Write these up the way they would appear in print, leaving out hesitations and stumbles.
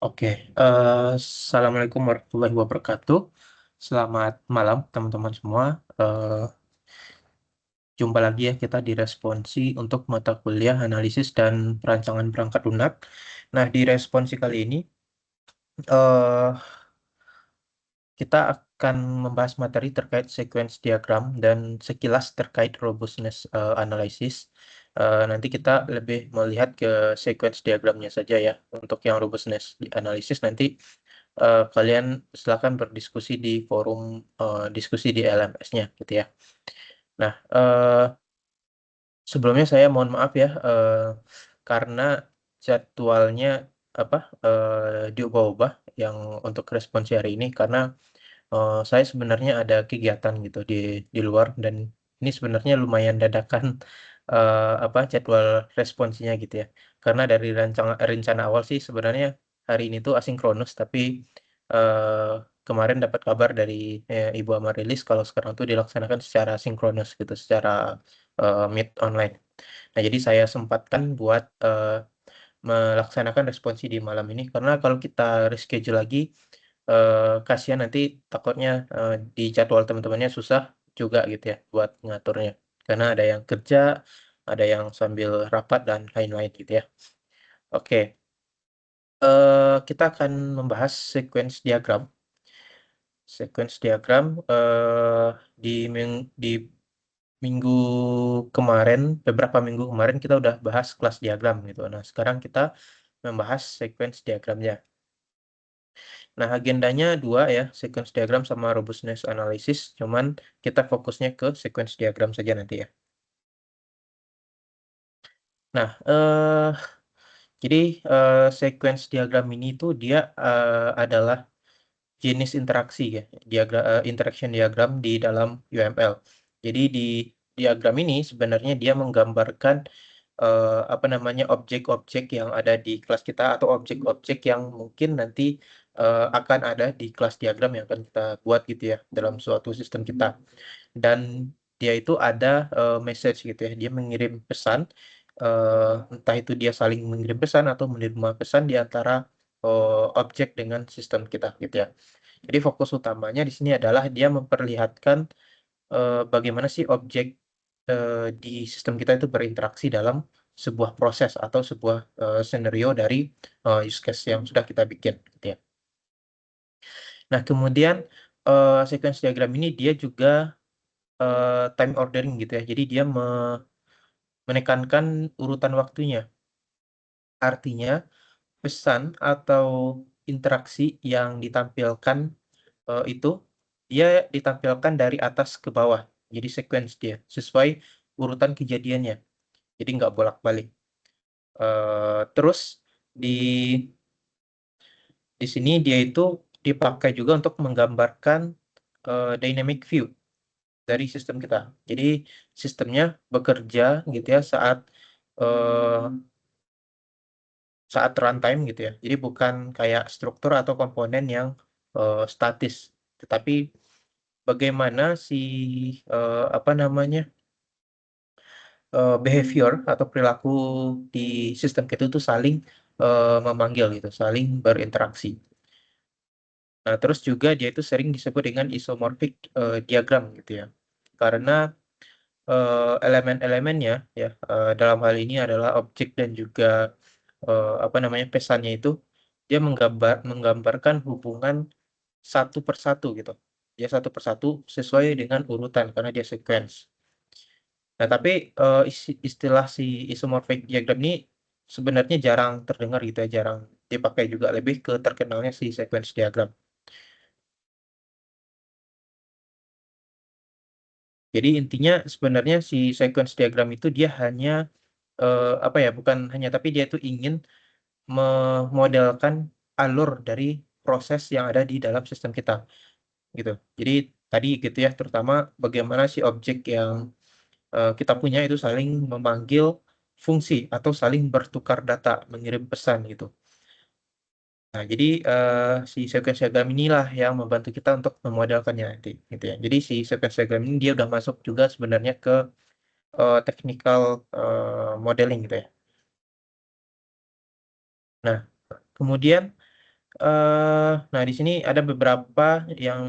Oke, Assalamualaikum warahmatullahi wabarakatuh. Selamat malam teman-teman semua. Jumpa lagi ya kita di Responsi untuk mata kuliah analisis dan perancangan perangkat lunak. Nah, di Responsi kali ini eh, kita akan membahas materi terkait sequence diagram dan sekilas terkait robustness analysis. Nanti kita lebih melihat ke sequence diagramnya saja ya. Untuk yang robustness analysis nanti kalian silakan berdiskusi di forum diskusi di LMS-nya gitu ya. Nah, sebelumnya saya mohon maaf ya karena jadwalnya apa diubah-ubah yang untuk responsi hari ini karena saya sebenarnya ada kegiatan gitu di luar dan ini sebenarnya lumayan dadakan jadwal responsinya gitu ya. Karena dari rencana awal sih sebenarnya hari ini tuh asinkronus tapi eh, kemarin dapat kabar dari Ibu Amarilis kalau sekarang tuh dilaksanakan secara sinkronus gitu, secara meet online. Nah, jadi saya sempatkan buat melaksanakan responsi di malam ini karena kalau kita reschedule lagi kasihan nanti takutnya di jadwal teman-temannya susah juga gitu ya buat ngaturnya karena ada yang kerja, ada yang sambil rapat dan lain-lain gitu ya. Oke, kita akan membahas sequence diagram. Sequence diagram di di minggu kemarin, beberapa minggu kemarin kita udah bahas kelas diagram gitu. Nah, sekarang kita membahas sequence diagramnya. Nah, agendanya dua ya, sequence diagram sama robustness analysis. Cuman kita fokusnya ke sequence diagram saja nanti ya. Nah, jadi sequence diagram ini tuh dia adalah jenis interaksi ya, interaction diagram di dalam UML. Jadi di diagram ini sebenarnya dia menggambarkan apa namanya objek-objek yang ada di kelas kita atau objek-objek yang mungkin nanti akan ada di kelas diagram yang akan kita buat gitu ya dalam suatu sistem kita. Dan dia itu ada message gitu ya, dia mengirim pesan, entah itu dia saling mengirim pesan atau menerima pesan di antara objek dengan sistem kita gitu ya. Jadi fokus utamanya di sini adalah dia memperlihatkan bagaimana sih objek di sistem kita itu berinteraksi dalam sebuah proses atau sebuah scenario dari use case yang sudah kita bikin gitu ya. Nah, kemudian sequence diagram ini dia juga time ordering gitu ya. Jadi dia menekankan urutan waktunya. Artinya pesan atau interaksi yang ditampilkan itu dia ditampilkan dari atas ke bawah. Jadi sequence dia sesuai urutan kejadiannya. Jadi nggak bolak-balik. Terus di di sini dia itu dipakai juga untuk menggambarkan dynamic view dari sistem kita. Jadi sistemnya bekerja gitu ya eh, saat runtime gitu ya. Jadi bukan kayak struktur atau komponen yang statis, tetapi bagaimana si apa namanya behavior atau perilaku di sistem kita itu saling memanggil gitu, saling berinteraksi. Nah, terus juga dia itu sering disebut dengan isomorphic diagram gitu ya. Karena elemen-elemennya ya dalam hal ini adalah objek dan juga apa namanya pesannya itu dia menggambarkan hubungan satu persatu gitu. Dia satu persatu sesuai dengan urutan karena dia sequence. Nah, tapi istilah si isomorphic diagram ini sebenarnya jarang terdengar gitu ya, jarang dipakai juga lebih ke terkenalnya si sequence diagram. Jadi intinya sebenarnya si sequence diagram itu dia hanya apa ya, bukan hanya tapi dia itu ingin memodelkan alur dari proses yang ada di dalam sistem kita gitu. Jadi tadi gitu ya, terutama bagaimana si objek yang kita punya itu saling memanggil fungsi atau saling bertukar data, mengirim pesan gitu. Nah, jadi si sequence diagram inilah yang membantu kita untuk memodelkannya nanti, gitu ya. Jadi si sequence diagram ini dia udah masuk juga sebenarnya ke technical modeling gitu ya. Nah, kemudian Nah, di sini ada beberapa yang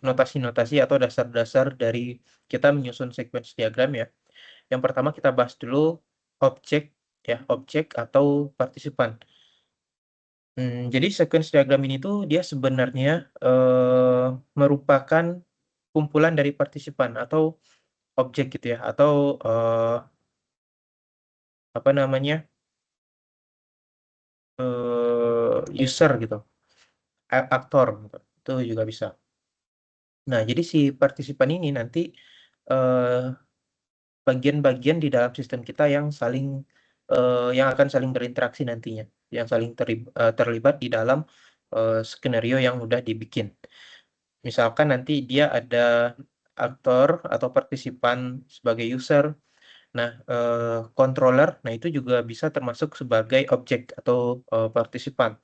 notasi-notasi atau dasar-dasar dari kita menyusun sequence diagram ya. Yang pertama kita bahas dulu objek ya, objek atau partisipan. Jadi sequence diagram ini tuh dia sebenarnya merupakan kumpulan dari partisipan atau objek gitu ya, atau apa namanya user gitu, aktor gitu. Itu juga bisa. Nah, jadi si partisipan ini nanti eh, bagian-bagian di dalam sistem kita yang yang akan saling berinteraksi nantinya, yang saling terlibat di dalam skenario yang udah dibikin. Misalkan nanti dia ada aktor atau partisipan sebagai user. Nah, controller, nah itu juga bisa termasuk sebagai objek atau partisipan.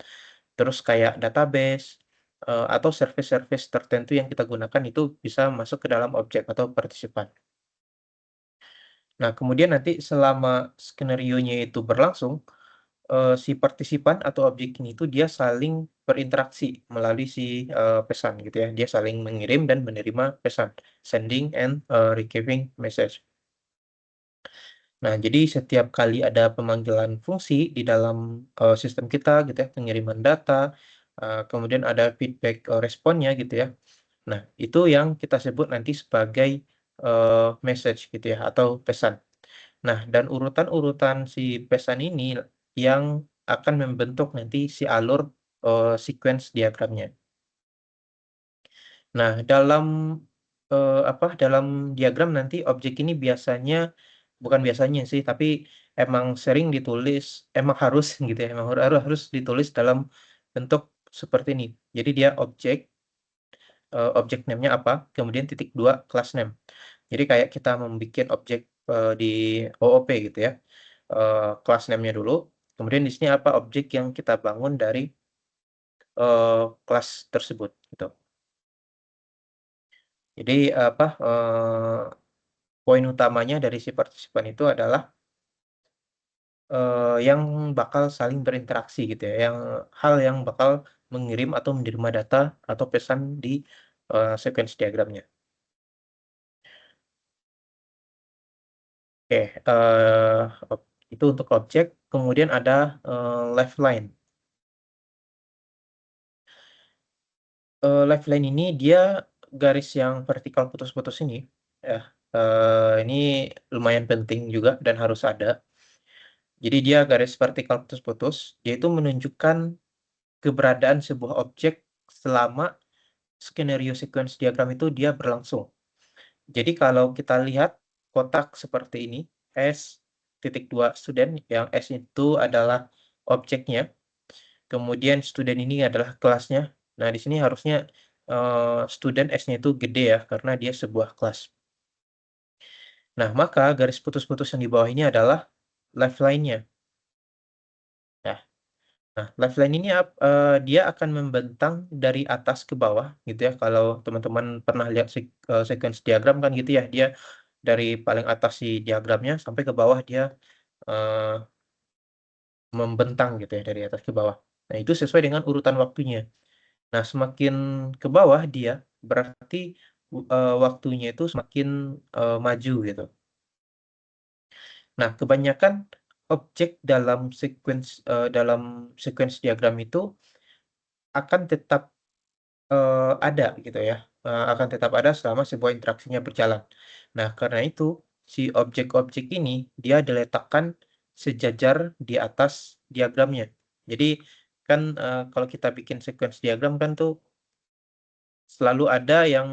Terus kayak database atau service-service tertentu yang kita gunakan itu bisa masuk ke dalam objek atau partisipan. Nah, kemudian nanti selama skenarionya itu berlangsung, si partisipan atau objek ini tuh dia saling berinteraksi melalui si pesan gitu ya. Dia saling mengirim dan menerima pesan, sending and receiving message. Nah, jadi setiap kali ada pemanggilan fungsi di dalam sistem kita gitu ya, pengiriman data, kemudian ada feedback responnya gitu ya. Nah, itu yang kita sebut nanti sebagai message gitu ya, atau pesan. Nah, dan urutan-urutan si pesan ini yang akan membentuk nanti si alur sequence diagramnya. Nah, dalam diagram nanti objek ini biasanya, bukan biasanya sih, tapi emang sering ditulis, emang harus gitu ya, emang harus ditulis dalam bentuk seperti ini. Jadi dia objek name-nya apa, kemudian titik dua class name. Jadi kayak kita membuat objek di OOP gitu ya. Class name-nya dulu, kemudian di sini apa objek yang kita bangun dari kelas tersebut gitu. Jadi poin utamanya dari si partisipan itu adalah yang bakal saling berinteraksi gitu ya, hal yang bakal mengirim atau menerima data atau pesan di sequence diagramnya. Oke, itu untuk objek. Kemudian ada lifeline. Lifeline ini dia garis yang vertikal putus-putus ini, ya. Ini lumayan penting juga dan harus ada. Jadi dia garis vertikal putus-putus, yaitu menunjukkan keberadaan sebuah objek selama skenario sequence diagram itu dia berlangsung. Jadi kalau kita lihat kotak seperti ini, S titik dua student, yang S itu adalah objeknya, kemudian student ini adalah kelasnya. Nah, di sini harusnya student S-nya itu gede ya, karena dia sebuah kelas. Nah, maka garis putus-putus yang di bawah ini adalah lifeline-nya. Nah, lifeline ini dia akan membentang dari atas ke bawah gitu ya. Kalau teman-teman pernah lihat sequence diagram kan gitu ya, dia dari paling atas si diagramnya sampai ke bawah dia eh, membentang gitu ya dari atas ke bawah. Nah, itu sesuai dengan urutan waktunya. Nah, semakin ke bawah dia berarti waktunya itu semakin maju gitu. Nah, kebanyakan objek dalam sequence diagram itu akan tetap ada gitu ya, akan tetap ada selama sebuah interaksinya berjalan. Nah, karena itu si objek-objek ini dia diletakkan sejajar di atas diagramnya. Jadi kan kalau kita bikin sequence diagram kan tuh selalu ada yang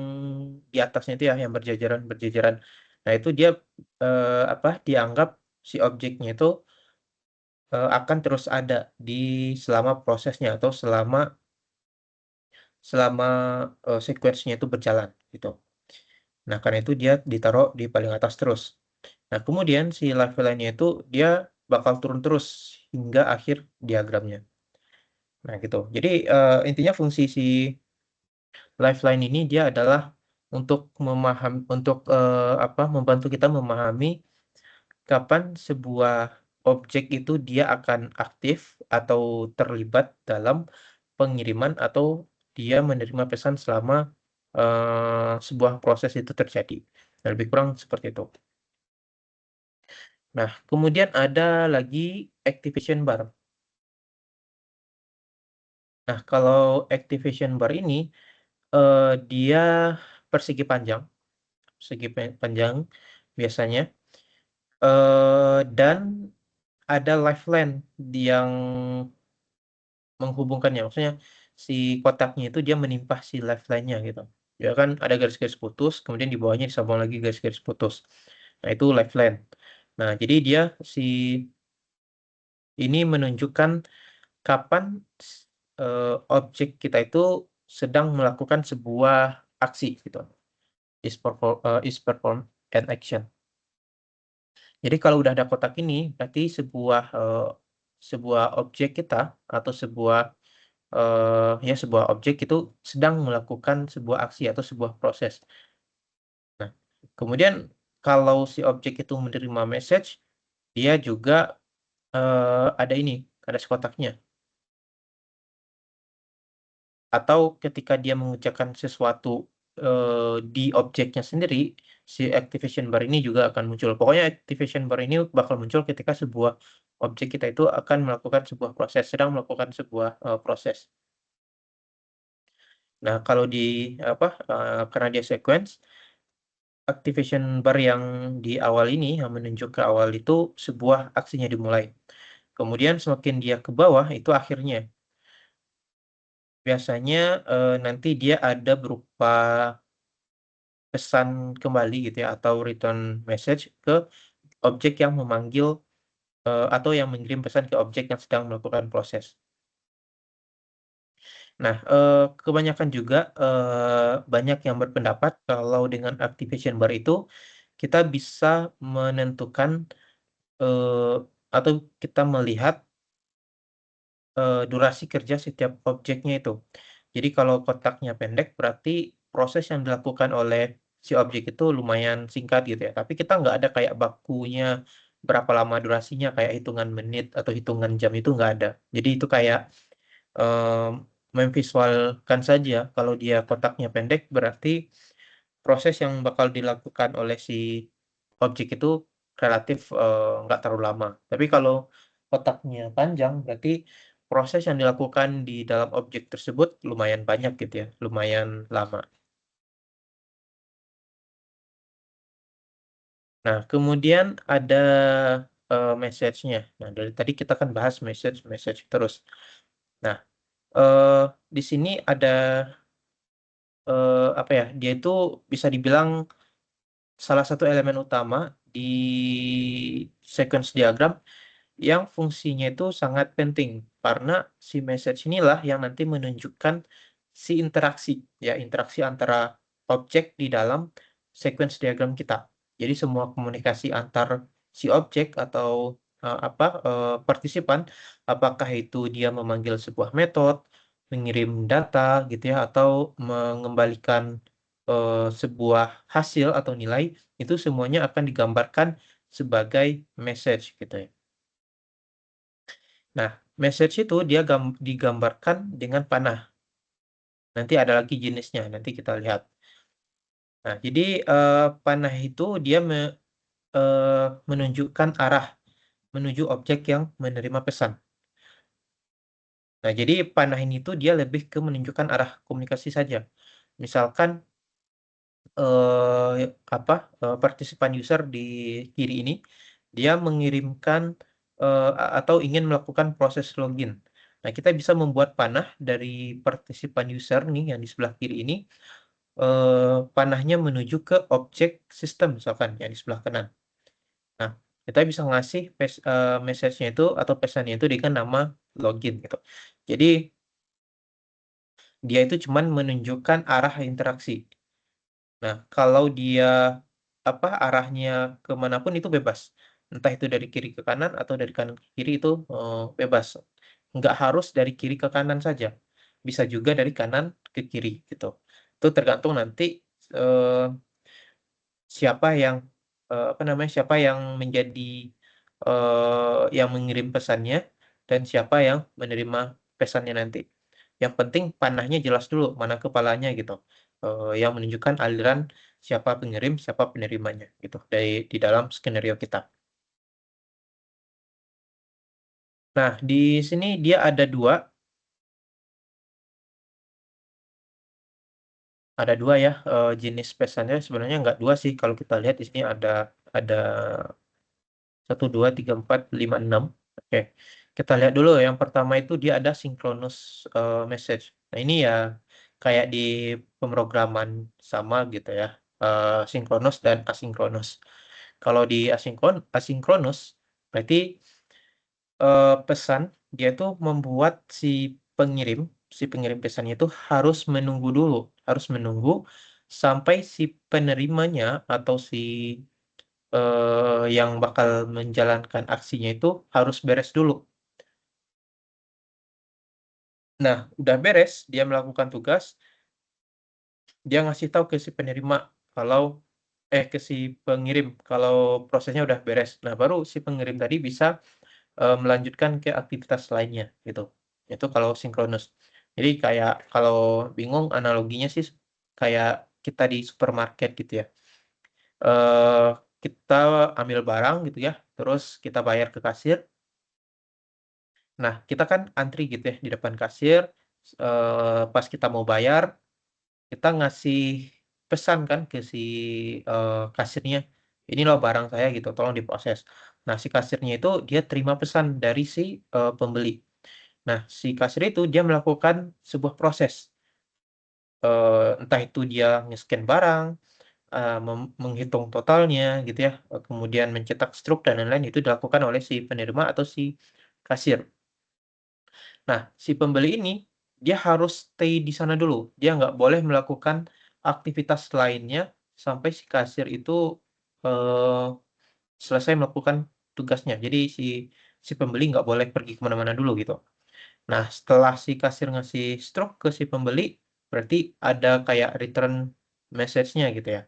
di atasnya itu ya yang berjajaran. Nah, itu dia dianggap si objeknya itu akan terus ada di selama prosesnya atau selama selama sequence-nya itu berjalan gitu. Nah, karena itu dia ditaruh di paling atas terus. Nah, kemudian si lifeline-nya itu dia bakal turun terus hingga akhir diagramnya. Nah, gitu. Jadi intinya fungsi si lifeline ini dia adalah untuk membantu kita memahami kapan sebuah objek itu dia akan aktif atau terlibat dalam pengiriman atau dia menerima pesan selama sebuah proses itu terjadi. Lebih kurang seperti itu. Nah, kemudian ada lagi activation bar. Nah, kalau activation bar ini dia persegi panjang, panjang biasanya, dan ada lifeline yang menghubungkannya. Maksudnya si kotaknya itu dia menimpa si lifeline-nya gitu. Ya kan ada garis-garis putus, kemudian di bawahnya disambung lagi garis-garis putus. Nah, itu lifeline. Nah, jadi dia si ini menunjukkan kapan objek kita itu sedang melakukan sebuah aksi gitu. Is perform an action. Jadi kalau udah ada kotak ini, berarti sebuah objek kita atau sebuah objek itu sedang melakukan sebuah aksi atau sebuah proses. Nah, kemudian kalau si objek itu menerima message, dia juga ada ini, ada kotaknya. Atau ketika dia mengucapkan sesuatu di objeknya sendiri, si activation bar ini juga akan muncul. Pokoknya activation bar ini bakal muncul ketika sebuah objek kita itu akan melakukan sebuah proses, sedang melakukan sebuah proses. Nah, kalau karena dia sequence, activation bar yang di awal ini yang menunjuk ke awal itu sebuah aksinya dimulai. Kemudian semakin dia ke bawah itu akhirnya. Biasanya nanti dia ada berupa pesan kembali gitu ya atau return message ke objek yang memanggil atau yang mengirim pesan ke objek yang sedang melakukan proses. Nah, kebanyakan juga banyak yang berpendapat kalau dengan activation bar itu kita bisa menentukan atau kita melihat durasi kerja setiap objeknya itu. Jadi kalau kotaknya pendek berarti proses yang dilakukan oleh si objek itu lumayan singkat gitu ya. Tapi kita nggak ada kayak bakunya berapa lama durasinya kayak hitungan menit atau hitungan jam itu nggak ada. Jadi itu kayak memvisualkan saja kalau dia kotaknya pendek berarti proses yang bakal dilakukan oleh si objek itu relatif nggak terlalu lama. Tapi kalau kotaknya panjang berarti proses yang dilakukan di dalam objek tersebut lumayan banyak gitu ya, lumayan lama. Nah, kemudian ada message-nya. Nah, dari tadi kita kan bahas message terus. Nah, eh, di sini ada apa ya? Dia itu bisa dibilang salah satu elemen utama di sequence diagram yang fungsinya itu sangat penting karena si message inilah yang nanti menunjukkan si interaksi antara objek di dalam sequence diagram kita. Jadi semua komunikasi antar si objek atau partisipan, apakah itu dia memanggil sebuah metode, mengirim data gitu ya, atau mengembalikan sebuah hasil atau nilai, itu semuanya akan digambarkan sebagai message gitu ya. Nah, message itu dia digambarkan dengan panah. Nanti ada lagi jenisnya, nanti kita lihat. Nah, jadi panah itu dia menunjukkan arah menuju objek yang menerima pesan. Nah, jadi panah ini tuh dia lebih ke menunjukkan arah komunikasi saja. Misalkan eh, partisipan user di kiri ini dia mengirimkan atau ingin melakukan proses login. Nah, kita bisa membuat panah dari partisipan user nih yang di sebelah kiri ini, panahnya menuju ke objek sistem misalkan yang di sebelah kanan. Nah, kita bisa ngasih message-nya itu atau pesannya itu dengan nama login gitu. Jadi dia itu cuman menunjukkan arah interaksi. Nah, kalau dia arahnya kemanapun itu bebas. Entah itu dari kiri ke kanan atau dari kanan ke kiri itu bebas. Nggak harus dari kiri ke kanan saja. Bisa juga dari kanan ke kiri gitu. Itu tergantung nanti eh, siapa yang siapa yang menjadi yang mengirim pesannya dan siapa yang menerima pesannya nanti. Yang penting panahnya jelas dulu mana kepalanya gitu. Yang menunjukkan aliran siapa pengirim, siapa penerimanya gitu di dalam skenario kita. Nah, di sini dia ada dua ya, jenis pesannya sebenarnya nggak dua sih kalau kita lihat di sini ada 1, 2, 3, 4, 5, 6. Oke, kita lihat dulu yang pertama itu dia ada synchronous message. Nah ini ya kayak di pemrograman sama gitu ya, sinkronus dan asinkronus. Kalau di asinkronus berarti pesan dia itu membuat pengirim si pengirim pesannya itu harus menunggu sampai si penerimanya atau yang bakal menjalankan aksinya itu harus beres dulu. Nah, udah beres, dia melakukan tugas, dia ngasih tahu ke si penerima kalau ke si pengirim kalau prosesnya udah beres. Nah, baru si pengirim tadi bisa melanjutkan ke aktivitas lainnya gitu. Itu kalau sinkronus. Jadi kayak kalau bingung analoginya sih kayak kita di supermarket gitu ya. Eh kita ambil barang gitu ya, terus kita bayar ke kasir. Nah, kita kan antri gitu ya di depan kasir. Pas kita mau bayar, kita ngasih pesan kan ke si kasirnya, ini loh barang saya gitu, tolong diproses. Nah, si kasirnya itu dia terima pesan dari si pembeli. Nah, si kasir itu dia melakukan sebuah proses, entah itu dia nge-scan barang, menghitung totalnya gitu ya, kemudian mencetak struk dan lain-lain itu dilakukan oleh si penerima atau si kasir. Nah, si pembeli ini dia harus stay di sana dulu. Dia nggak boleh melakukan aktivitas lainnya sampai si kasir itu eh, selesai melakukan tugasnya. Jadi si pembeli nggak boleh pergi kemana-mana dulu gitu. Nah, setelah si kasir ngasih stroke ke si pembeli, berarti ada kayak return message-nya gitu ya.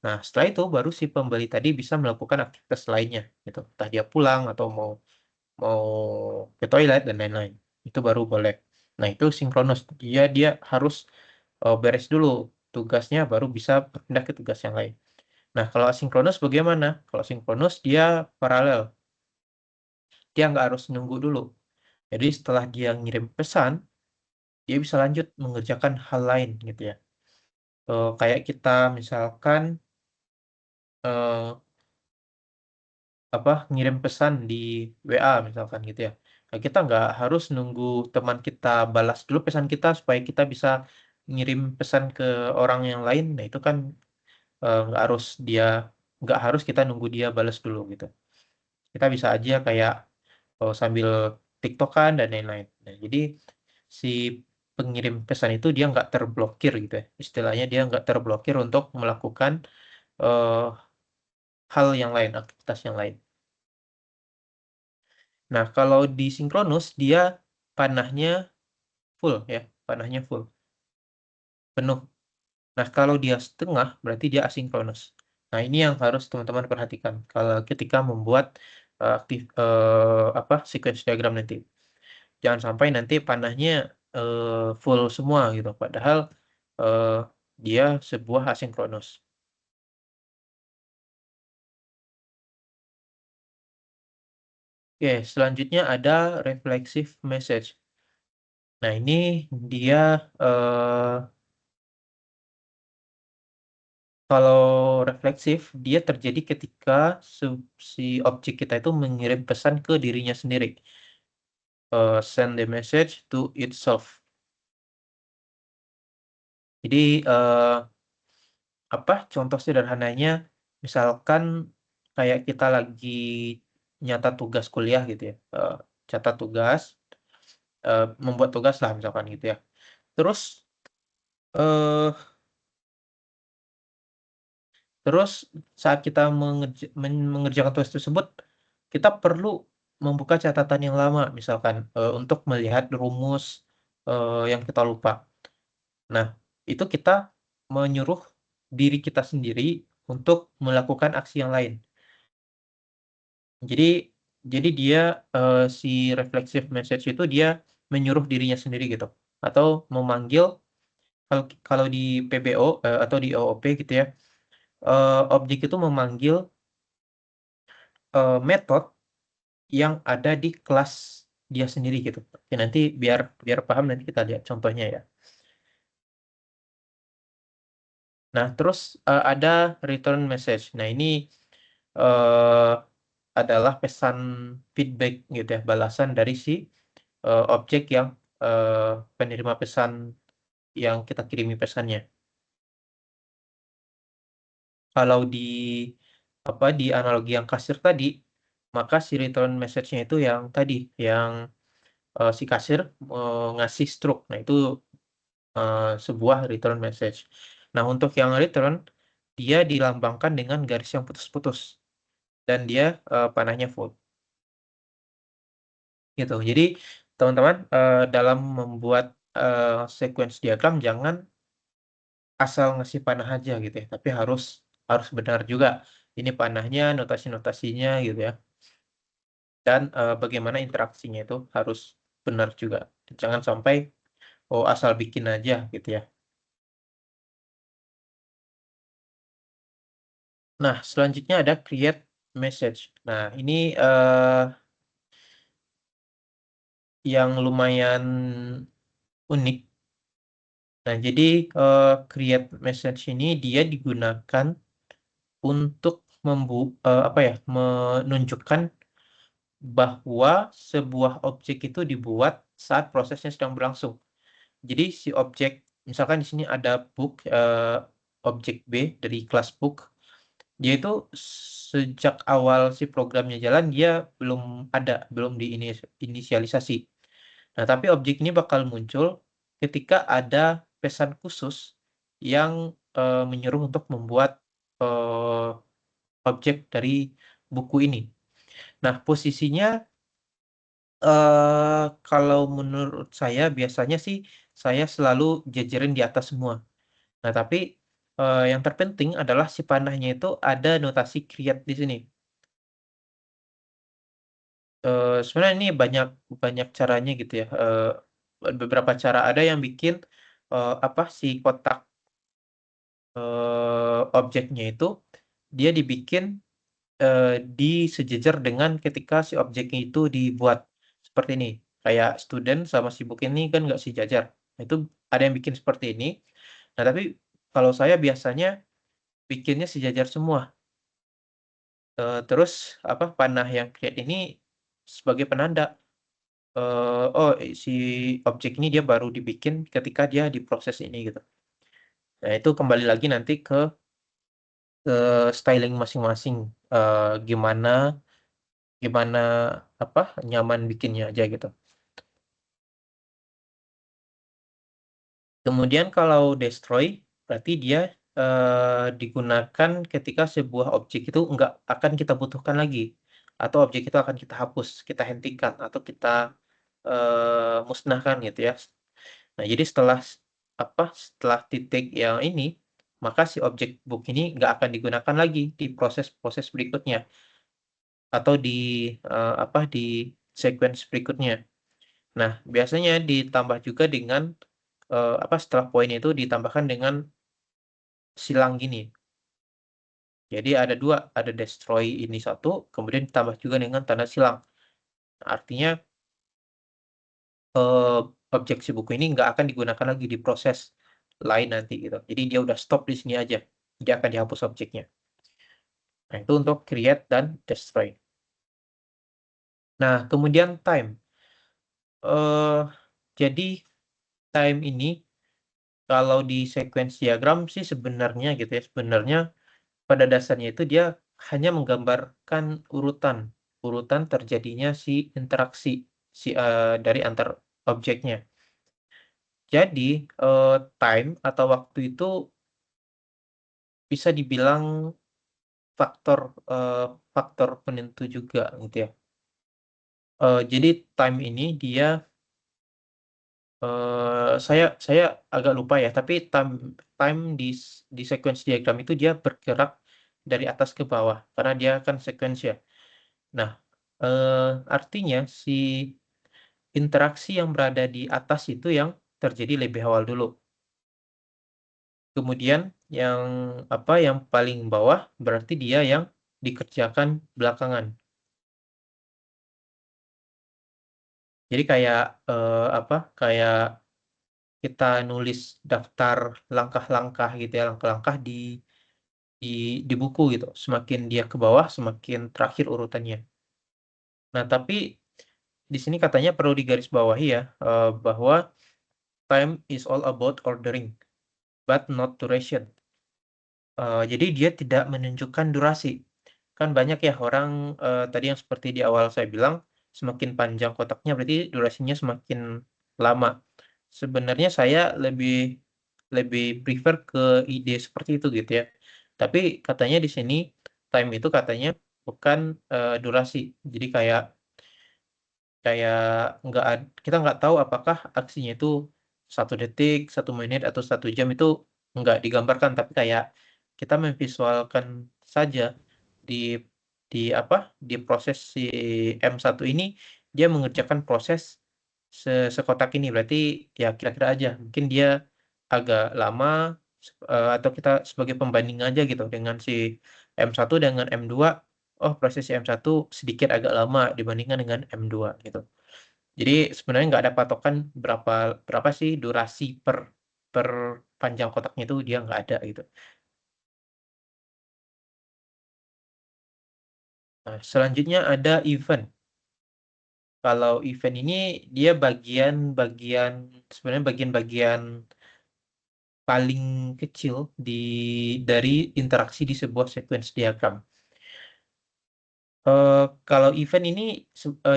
Nah, setelah itu baru si pembeli tadi bisa melakukan aktivitas lainnya gitu. Entah dia pulang atau mau mau ke toilet dan lain-lain. Itu baru boleh. Nah, itu sinkronus. Dia harus beres dulu tugasnya baru bisa berpindah ke tugas yang lain. Nah, kalau asinkronus bagaimana? Kalau sinkronus dia paralel. Dia nggak harus nunggu dulu. Jadi setelah dia ngirim pesan, dia bisa lanjut mengerjakan hal lain gitu ya. Kayak kita misalkan eh, apa ngirim pesan di WA misalkan gitu ya. Nah, kita nggak harus nunggu teman kita balas dulu pesan kita supaya kita bisa ngirim pesan ke orang yang lain. Nah, itu kan nggak harus nggak harus kita nunggu dia balas dulu gitu. Kita bisa aja kayak sambil TikTokan dan lain-lain. Nah, jadi si pengirim pesan itu dia nggak terblokir gitu ya. Istilahnya dia nggak terblokir untuk melakukan eh, hal yang lain, aktivitas yang lain. Nah, kalau di sinkronus dia panahnya full ya, panahnya full, penuh. Nah, kalau dia setengah berarti dia asinkronus. Nah, ini yang harus teman-teman perhatikan kalau ketika membuat sequence diagram nanti. Jangan sampai nanti panahnya full semua gitu, padahal eh, dia sebuah asinkronus. Oke, selanjutnya ada reflexive message. Nah, ini dia eh, kalau refleksif, dia terjadi ketika si objek kita itu mengirim pesan ke dirinya sendiri. Send the message to itself. Jadi, apa contoh sederhananya, misalkan kayak kita lagi nyata tugas kuliah gitu ya, catat tugas, membuat tugas lah misalkan gitu ya. Terus, eh, terus saat kita mengerjakan tugas tersebut, kita perlu membuka catatan yang lama, misalkan untuk melihat rumus yang kita lupa. Nah, itu kita menyuruh diri kita sendiri untuk melakukan aksi yang lain. Jadi, jadi dia si reflexive message itu dia menyuruh dirinya sendiri gitu. atau memanggil kalau di PBO atau di OOP gitu ya, objek itu memanggil metode yang ada di kelas dia sendiri gitu. Oke, nanti biar biar paham nanti kita lihat contohnya ya. Nah, terus ada return message. Nah, ini eh, adalah pesan feedback gitu ya, balasan dari si objek yang penerima pesan yang kita kirimi pesannya. Kalau di di analogi yang kasir tadi, maka si return message-nya itu yang tadi, yang si kasir ngasih stroke. Nah, itu sebuah return message. Nah, untuk yang return, dia dilambangkan dengan garis yang putus-putus dan dia panahnya full. Gitu. Jadi, teman-teman, dalam membuat sequence diagram jangan asal ngasih panah aja gitu ya, tapi harus harus benar juga. Ini panahnya, notasi-notasinya gitu ya. Dan bagaimana interaksinya itu harus benar juga. Jangan sampai oh asal bikin aja gitu ya. Nah, selanjutnya ada create message. Nah, ini yang lumayan unik. Nah, jadi create message ini dia digunakan untuk menunjukkan bahwa sebuah objek itu dibuat saat prosesnya sedang berlangsung. Jadi si objek, misalkan di sini ada book, objek B dari kelas book, dia itu sejak awal si programnya jalan dia belum diinisialisasi. Nah, tapi objek ini bakal muncul ketika ada pesan khusus yang menyuruh untuk membuat eh, objek dari buku ini. Nah, posisinya kalau menurut saya biasanya sih saya selalu jajarin di atas semua. Nah, tapi yang terpenting adalah si panahnya itu ada notasi create di sini. Sebenarnya ini banyak banyak caranya gitu ya. Beberapa cara ada yang bikin si kotak objeknya itu dia dibikin disejajar dengan ketika si objeknya itu dibuat seperti ini. Kayak student sama si book ini kan nggak sejajar. Nah, itu ada yang bikin seperti ini. Nah, tapi kalau saya biasanya bikinnya sejajar semua. Terus panah yang create ini sebagai penanda. Si objek ini dia baru dibikin ketika dia diproses ini gitu. Nah, itu kembali lagi nanti ke styling masing-masing. Gimana gimana nyaman bikinnya aja gitu. Kemudian kalau destroy berarti dia digunakan ketika sebuah objek itu nggak akan kita butuhkan lagi atau objek itu akan kita hapus, kita hentikan atau kita musnahkan gitu ya. Nah, jadi setelah titik yang ini, maka si objek book ini nggak akan digunakan lagi di proses-proses berikutnya atau di sequence berikutnya. Nah, biasanya ditambah juga dengan setelah poin itu ditambahkan dengan silang gini. Jadi ada dua, ada destroy ini satu, kemudian ditambah juga dengan tanda silang. Artinya eh, objek si buku ini nggak akan digunakan lagi di proses lain nanti gitu. Jadi dia udah stop di sini aja. Dia akan dihapus objeknya. Nah, itu untuk create dan destroy. Nah, kemudian time. eh jadi time ini kalau di sequence diagram sih sebenarnya gitu ya, sebenarnya pada dasarnya itu dia hanya menggambarkan urutan terjadinya si interaksi dari antar objeknya. Jadi time atau waktu itu bisa dibilang faktor eh, faktor penentu juga gitu ya. Jadi time ini dia saya agak lupa ya, tapi time time di sequence diagram itu dia bergerak dari atas ke bawah karena dia kan sequence ya. Nah, artinya si interaksi yang berada di atas itu yang terjadi lebih awal dulu. Kemudian yang paling bawah berarti dia yang dikerjakan belakangan. Jadi kayak kita nulis daftar langkah-langkah gitu ya, langkah-langkah di di buku gitu. Semakin dia ke bawah, semakin terakhir urutannya. Nah, tapi di sini katanya perlu digarisbawahi ya, bahwa time is all about ordering, but not duration. Jadi dia tidak menunjukkan durasi. Kan banyak ya orang, tadi yang seperti di awal saya bilang, semakin panjang kotaknya berarti durasinya semakin lama. Sebenarnya saya lebih lebih prefer ke ide seperti itu gitu ya. Tapi katanya di sini time itu katanya bukan, durasi. Jadi kayak kayak kita nggak tahu apakah aksinya itu 1 detik, 1 menit, atau 1 jam, itu nggak digambarkan, tapi kayak kita memvisualkan saja di di proses si M1 ini, dia mengerjakan proses sekotak ini. Berarti ya kira-kira aja, mungkin dia agak lama, atau kita sebagai pembanding aja gitu dengan si M1 dengan M2. Oh, proses si M1 sedikit agak lama dibandingkan dengan M2 gitu. Jadi sebenarnya nggak ada patokan berapa berapa sih durasi per panjang kotaknya, itu dia nggak ada gitu. Nah, selanjutnya ada event. Kalau event ini dia bagian-bagian, sebenarnya bagian-bagian paling kecil dari interaksi di sebuah sequence diagram. Kalau event ini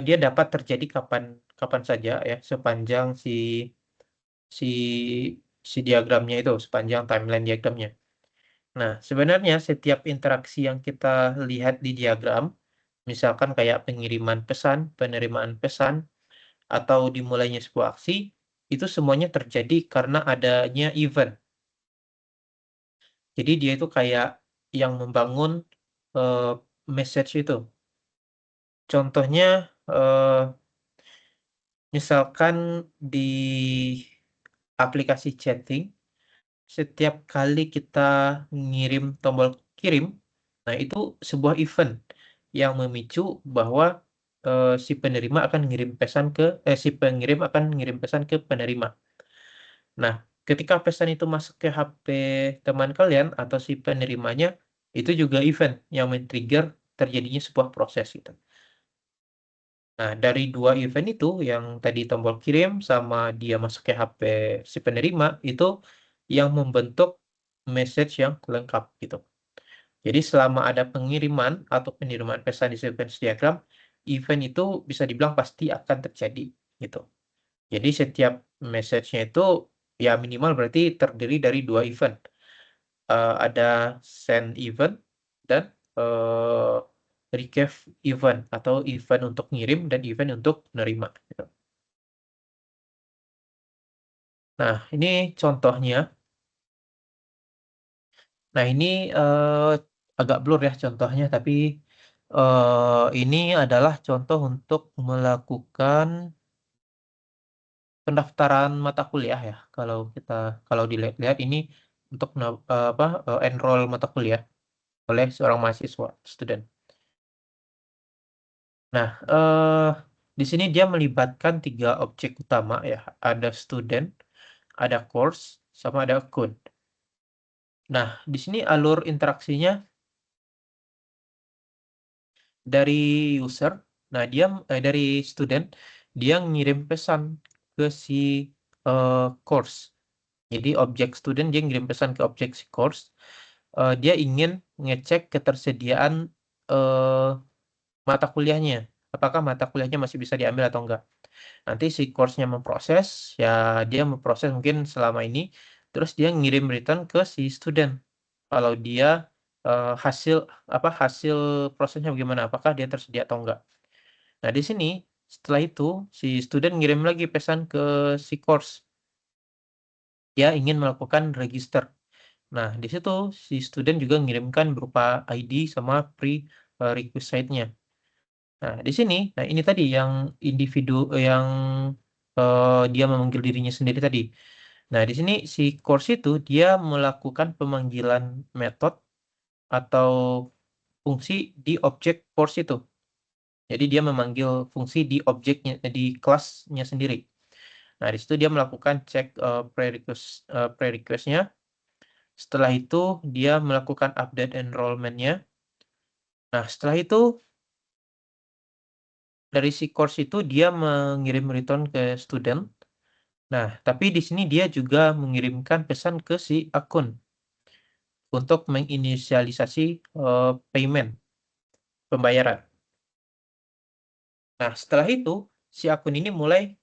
dia dapat terjadi kapan kapan saja ya, sepanjang si si diagramnya itu, sepanjang timeline diagramnya. Nah, sebenarnya setiap interaksi yang kita lihat di diagram, misalkan kayak pengiriman pesan, penerimaan pesan, atau dimulainya sebuah aksi, itu semuanya terjadi karena adanya event. Jadi dia itu kayak yang membangun eh, message itu. Contohnya, eh, misalkan di aplikasi chatting, setiap kali kita ngirim tombol kirim, nah itu sebuah event yang memicu bahwa si pengirim akan ngirim pesan ke penerima. Nah, ketika pesan itu masuk ke HP teman kalian atau si penerimanya, itu juga event yang men-trigger terjadinya sebuah proses gitu. Nah, dari dua event itu, yang tadi tombol kirim sama dia masuk ke HP si penerima, itu yang membentuk message yang lengkap gitu. Jadi selama ada pengiriman atau penerimaan pesan di sequence diagram, event itu bisa dibilang pasti akan terjadi gitu. Jadi setiap message-nya itu ya minimal berarti terdiri dari dua event. Ada send event dan eh, receive event, atau event untuk ngirim dan event untuk menerima gitu. Nah, ini contohnya. Nah, ini agak blur ya contohnya, tapi ini adalah contoh untuk melakukan pendaftaran mata kuliah ya. Kalau dilihat-lihat ini untuk enroll mata kuliah oleh seorang mahasiswa, student. Nah, di sini dia melibatkan 3 objek utama ya. Ada student, ada course, sama ada account. Nah, di sini alur interaksinya dari user. Nah, dari student, dia ngirim pesan ke si course. Jadi objek student dia ngirim pesan ke objek si course. Dia ingin ngecek ketersediaan eh, mata kuliahnya. Apakah mata kuliahnya masih bisa diambil atau enggak. Nanti si course-nya memproses, ya dia memproses mungkin selama ini, terus dia ngirim return ke si student. Kalau dia hasil hasil prosesnya bagaimana, apakah dia tersedia atau enggak. Nah, di sini setelah itu si student ngirim lagi pesan ke si course. Dia ingin melakukan register. Nah, di situ si student juga ngirimkan berupa ID sama prerequisite-nya. Nah, di sini, nah ini tadi yang individu yang dia memanggil dirinya sendiri tadi. Nah, di sini si course itu dia melakukan pemanggilan method atau fungsi di objek course itu. Jadi dia memanggil fungsi di objeknya di kelasnya sendiri. Nah, di situ dia melakukan cek prerequest-nya. Setelah itu dia melakukan update enrollment-nya. Nah, setelah itu dari si course itu dia mengirim return ke student. Nah, tapi di sini dia juga mengirimkan pesan ke si akun untuk menginisialisasi payment, pembayaran. Nah, setelah itu si akun ini mulai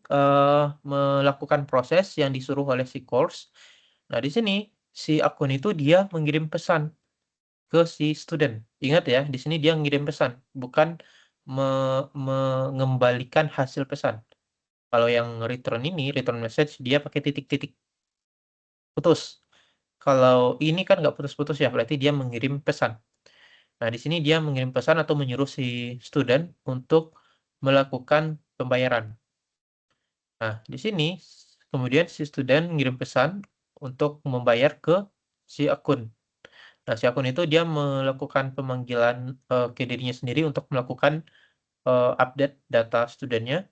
melakukan proses yang disuruh oleh si course. Nah, di sini si akun itu dia mengirim pesan ke si student. Ingat ya, di sini dia ngirim pesan, bukan mengembalikan hasil pesan. Kalau yang return ini, return message, dia pakai titik-titik putus. Kalau ini kan nggak putus-putus ya, berarti dia mengirim pesan. Nah, di sini dia mengirim pesan atau menyuruh si student untuk melakukan pembayaran. Nah, di sini kemudian si student ngirim pesan untuk membayar ke si akun. Nah, si akun itu dia melakukan pemanggilan ke dirinya sendiri untuk melakukan update data studentnya,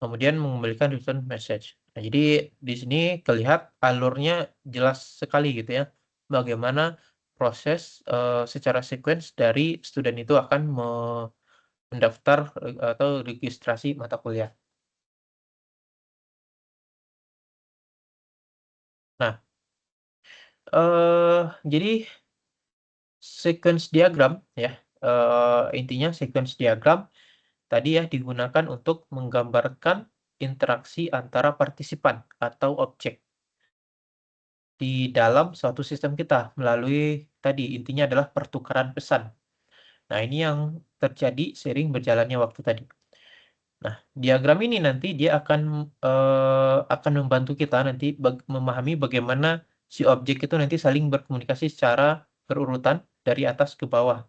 kemudian mengembalikan return message. Nah, jadi di sini terlihat alurnya jelas sekali gitu ya, bagaimana proses secara sequence dari student itu akan mendaftar atau registrasi mata kuliah. Nah, jadi sequence diagram ya, intinya sequence diagram tadi ya digunakan untuk menggambarkan interaksi antara partisipan atau objek di dalam suatu sistem kita melalui tadi intinya adalah pertukaran pesan. Nah, ini yang terjadi seiring berjalannya waktu tadi. Nah, diagram ini nanti dia akan membantu kita nanti memahami bagaimana si objek itu nanti saling berkomunikasi secara berurutan dari atas ke bawah.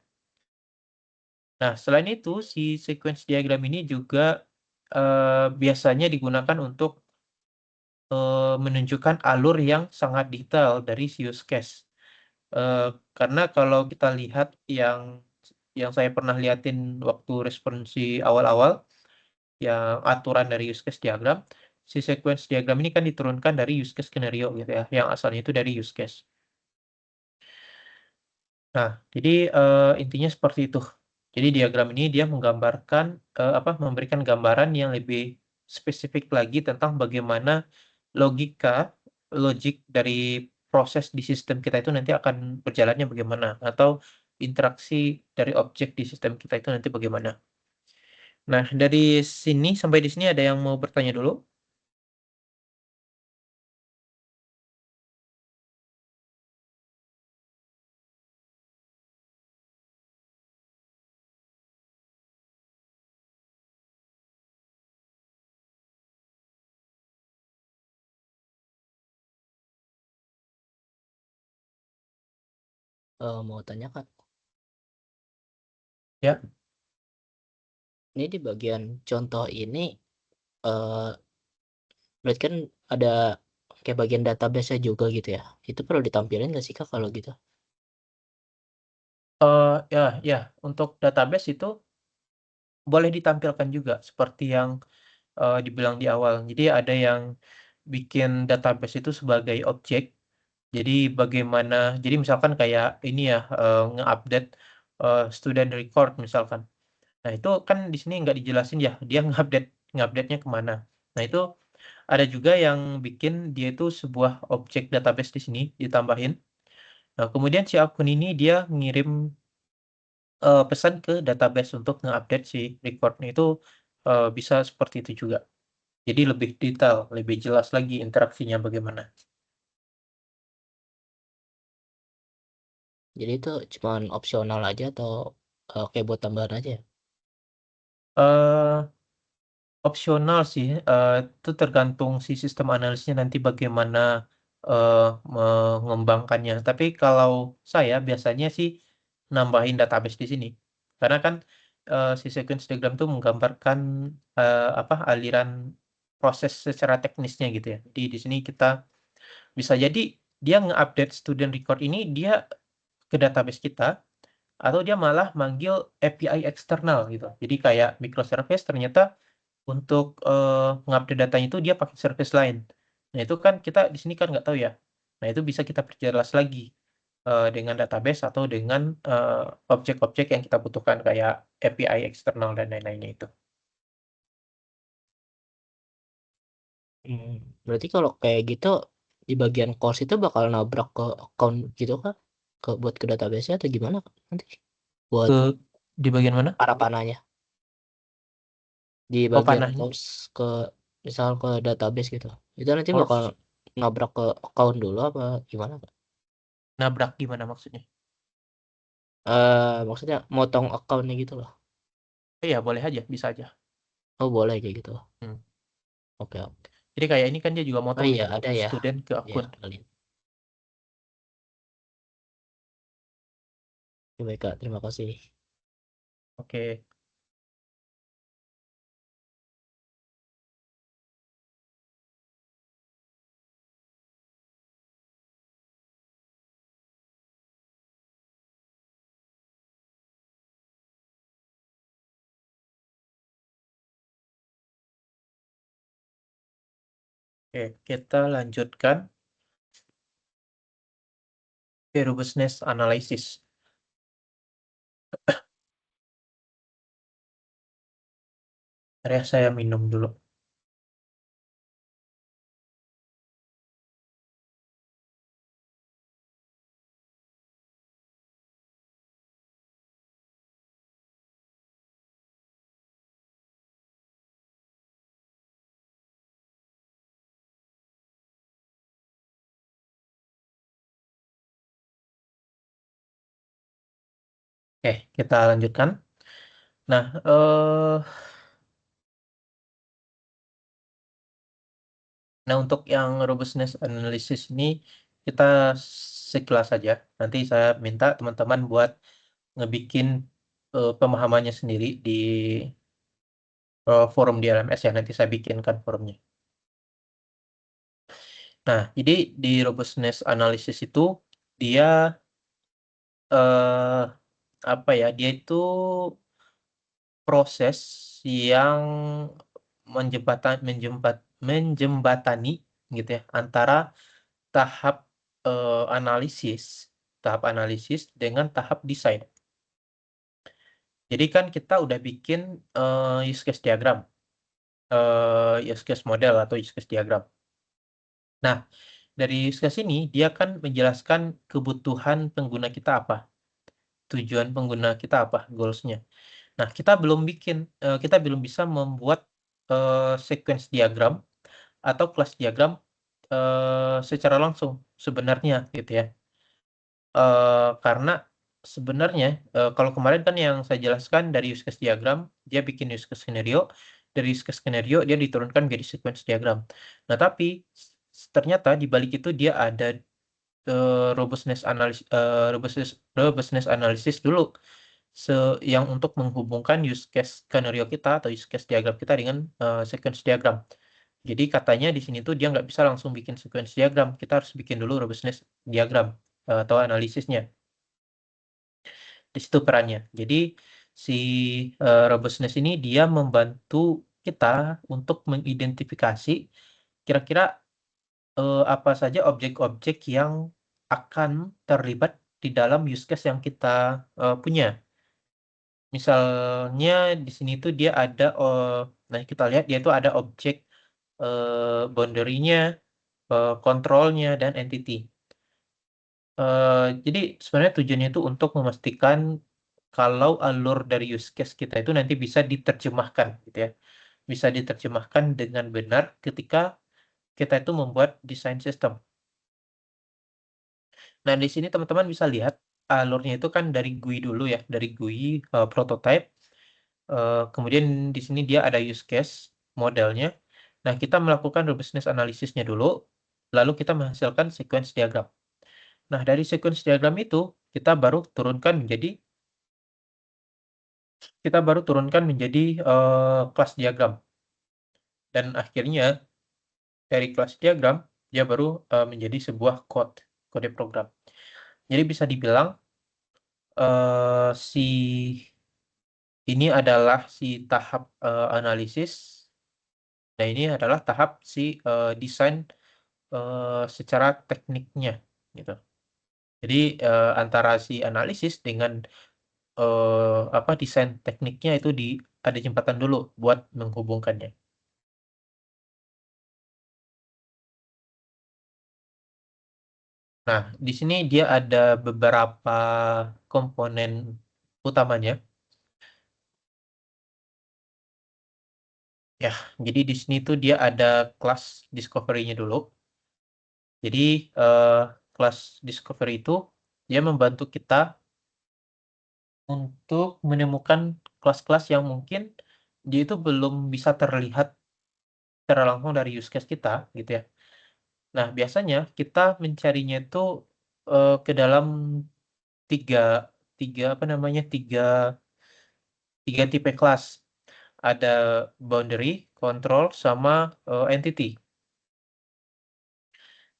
Nah, selain itu, si sequence diagram ini juga biasanya digunakan untuk menunjukkan alur yang sangat detail dari si use case. Karena kalau kita lihat yang saya pernah liatin waktu responsi awal-awal, yang aturan dari use case diagram, si sequence diagram ini kan diturunkan dari use case skenario gitu ya, yang asalnya itu dari use case. Nah, jadi intinya seperti itu. Jadi diagram ini dia menggambarkan memberikan gambaran yang lebih spesifik lagi tentang bagaimana logik dari proses di sistem kita itu nanti akan berjalannya bagaimana atau interaksi dari objek di sistem kita itu nanti bagaimana. Nah, dari sini sampai di sini ada yang mau bertanya dulu? Mau tanya Kak, Ya. ini di bagian contoh ini, eee, berarti kan ada kayak bagian database-nya juga gitu ya? Itu perlu ditampilin nggak sih Kak kalau gitu? Ya ya, untuk database itu boleh ditampilkan juga seperti yang, dibilang di awal. Jadi ada yang bikin database itu sebagai objek. Jadi misalkan kayak ini ya, nge-update, student record misalkan. Nah, itu kan di sini nggak dijelasin ya, dia nge-update-nya ke mana. Nah, itu ada juga yang bikin dia itu sebuah objek database di sini ditambahin. Nah, kemudian si akun ini dia ngirim pesan ke database untuk nge-update si record-nya itu, bisa seperti itu juga. Jadi lebih detail, lebih jelas lagi interaksinya bagaimana. Jadi itu cuman opsional aja atau, kayak buat tambahan aja ya? Eee, Opsional sih, itu tergantung si sistem analisnya nanti bagaimana, mengembangkannya. Tapi kalau saya biasanya sih nambahin database di sini. Karena kan, si sequence diagram itu menggambarkan, aliran proses secara teknisnya gitu ya. Jadi di sini kita bisa jadi dia nge-update student record ini dia ke database kita, atau dia malah manggil API eksternal gitu. Jadi kayak microservice ternyata untuk ngupdate datanya itu dia pakai service lain. Nah itu kan kita di sini kan nggak tahu ya. Nah itu bisa kita perjelas lagi dengan database atau dengan objek-objek yang kita butuhkan kayak API eksternal dan lain-lainnya itu. Berarti kalau kayak gitu di bagian course itu bakal nabrak ke account gitu kah? Buat ke database atau gimana Kak, nanti? Buat Ke di bagian mana? para panahnya. Di Oh bagian panahnya. course ke misal ke database gitu. Itu nanti Oh, bakal nabrak ke account dulu apa gimana Kak? nabrak gimana maksudnya? Maksudnya motong account-nya gitu loh. Iya boleh aja, bisa aja. Oh boleh kayak gitu. Hmm. Oke oke. Jadi kayak ini kan dia juga Oh motong nih iya ada ya. student ke Ya akun. kali. Ya, baik Kak, terima kasih. Oke. Oke, kita lanjutkan ke robustness analysis. Area saya minum dulu. Oke, kita lanjutkan. Nah, untuk yang robustness analysis ini kita sekilas saja. Nanti saya minta teman-teman buat ngebikin pemahamannya sendiri di forum di LMS ya. Nanti saya bikinkan forumnya. Nah, jadi di robustness analysis itu dia eh, apa ya? Dia itu proses yang menjembatani gitu ya antara tahap tahap analisis dengan tahap desain. Jadi kan kita udah bikin use case diagram, use case model atau use case diagram. Nah, dari use case ini dia kan menjelaskan kebutuhan pengguna kita apa, tujuan pengguna kita apa, goals-nya. Nah, kita belum bisa membuat sequence diagram atau kelas diagram secara langsung sebenarnya gitu ya. Karena sebenarnya kalau kemarin kan yang saya jelaskan dari use case diagram, dia bikin use case skenario, dari use case skenario dia diturunkan menjadi sequence diagram. Nah, tapi ternyata di balik itu dia ada robustness analysis dulu se yang untuk menghubungkan use case skenario kita atau use case diagram kita dengan sequence diagram. Jadi katanya di sini tuh dia nggak bisa langsung bikin sequence diagram, kita harus bikin dulu robustness diagram atau analisisnya. Di situ perannya. Jadi si robustness ini dia membantu kita untuk mengidentifikasi kira-kira apa saja objek-objek yang akan terlibat di dalam use case yang kita punya. Misalnya di sini tuh dia ada, nah kita lihat dia itu ada objek boundary-nya, kontrolnya, dan entity. Jadi sebenarnya tujuannya itu untuk memastikan kalau alur dari use case kita itu nanti bisa diterjemahkan, gitu ya. Bisa diterjemahkan dengan benar ketika kita itu membuat desain sistem. Nah, di sini teman-teman bisa lihat alurnya itu kan dari GUI dulu ya, dari GUI prototype. Kemudian di sini dia ada use case modelnya. Nah, kita melakukan robustness analisisnya dulu, lalu kita menghasilkan sequence diagram. Nah, dari sequence diagram itu kita baru turunkan menjadi kelas diagram. dan akhirnya dari kelas diagram dia baru menjadi sebuah kode program. Jadi bisa dibilang si ini adalah si tahap analisis. Nah, ini adalah tahap si desain secara tekniknya gitu. Jadi antara si analisis dengan apa desain tekniknya itu ada jembatan dulu buat menghubungkannya. Nah, di sini dia ada beberapa komponen utamanya. Ya, jadi di sini tuh dia ada kelas discovery-nya dulu. Jadi kelas discovery itu dia membantu kita untuk menemukan kelas-kelas yang mungkin dia itu belum bisa terlihat secara langsung dari use case kita, gitu ya. Nah, biasanya kita mencarinya itu ke dalam tiga, tiga apa namanya tiga tipe kelas. Ada boundary, control, sama entity.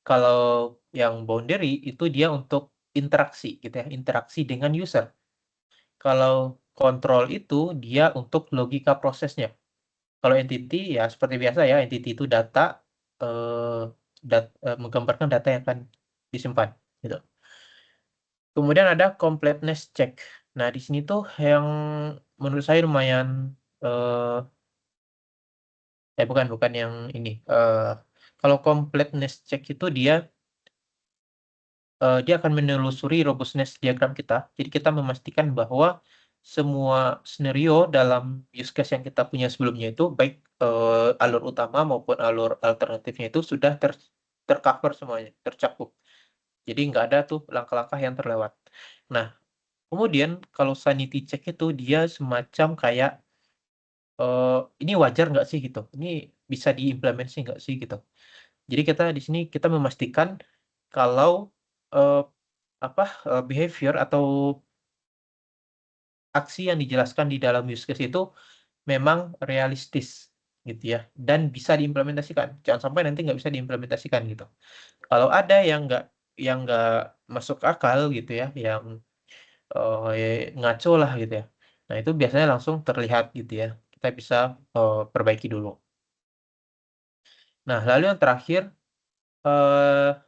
Kalau yang boundary itu dia untuk interaksi, gitu ya, interaksi dengan user. Kalau control itu dia untuk logika prosesnya. Kalau entity ya seperti biasa ya, entity itu data eh, menggambarkan data yang akan disimpan, gitu. Kemudian ada completeness check. Nah, di sini tuh yang menurut saya lumayan eh bukan yang ini. Kalau completeness check itu dia akan menelusuri robustness diagram kita. Jadi kita memastikan bahwa semua scenario dalam use case yang kita punya sebelumnya itu baik alur utama maupun alur alternatifnya itu sudah tercover semuanya, tercakup. Jadi nggak ada tuh langkah-langkah yang terlewat. Nah, kemudian kalau sanity check itu dia semacam kayak ini wajar nggak sih gitu? Ini bisa diimplementasi nggak sih gitu? Jadi kita di sini kita memastikan kalau eh, apa behavior atau aksi yang dijelaskan di dalam use case itu memang realistis gitu ya dan bisa diimplementasikan. Jangan sampai nanti nggak bisa diimplementasikan gitu. Kalau ada yang nggak masuk akal gitu ya, yang ngaco lah gitu ya. Nah, itu biasanya langsung terlihat gitu ya. Kita bisa perbaiki dulu. Nah, lalu yang terakhir,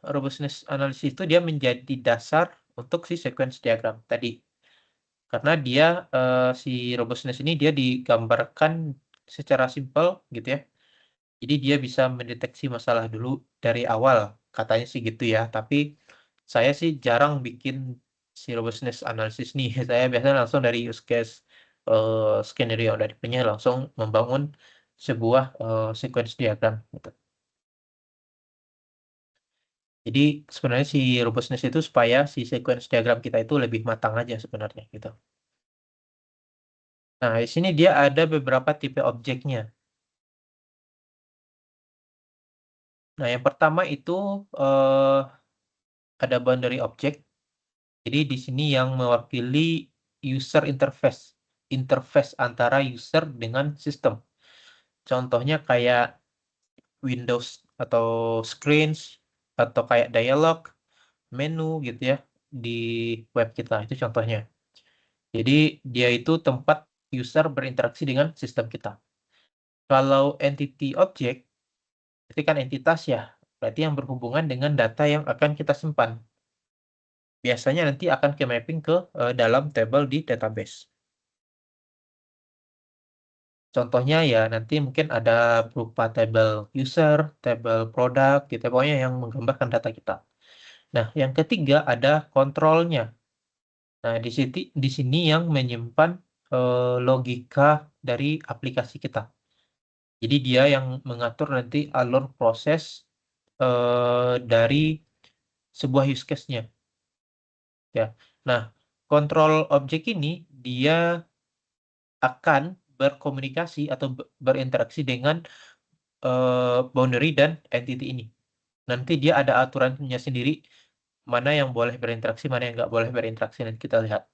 robustness analysis itu dia menjadi dasar untuk si sequence diagram tadi. Karena dia, si robustness ini dia digambarkan secara simpel gitu ya. Jadi dia bisa mendeteksi masalah dulu dari awal, katanya sih gitu ya. Tapi saya sih jarang bikin si robustness analysis nih. Saya biasanya langsung dari use case skenario yang udah punya langsung membangun sebuah sequence diagram gitu. Jadi sebenarnya si robustness itu supaya si sequence diagram kita itu lebih matang aja sebenarnya gitu. Nah, di sini dia ada beberapa tipe objeknya. Nah, yang pertama itu eh, ada boundary object. Jadi di sini yang mewakili user interface, interface antara user dengan sistem. Contohnya kayak Windows atau screens atau kayak dialog, menu gitu ya di web kita. Itu contohnya. Jadi dia itu tempat user berinteraksi dengan sistem kita. Kalau entity object, itu kan entitas ya, berarti yang berhubungan dengan data yang akan kita simpan. Biasanya nanti akan ke mapping ke dalam tabel di database. Contohnya ya nanti mungkin ada berupa tabel user, tabel produk, gitu. Pokoknya yang menggambarkan data kita. Nah, yang ketiga ada kontrolnya. Nah, di sini yang menyimpan logika dari aplikasi kita. Jadi dia yang mengatur nanti alur proses dari sebuah use case-nya. Ya. Nah, kontrol objek ini dia akan berkomunikasi atau berinteraksi dengan boundary dan entity ini. Nanti dia ada aturannya sendiri, mana yang boleh berinteraksi, mana yang nggak boleh berinteraksi. Nanti kita lihat.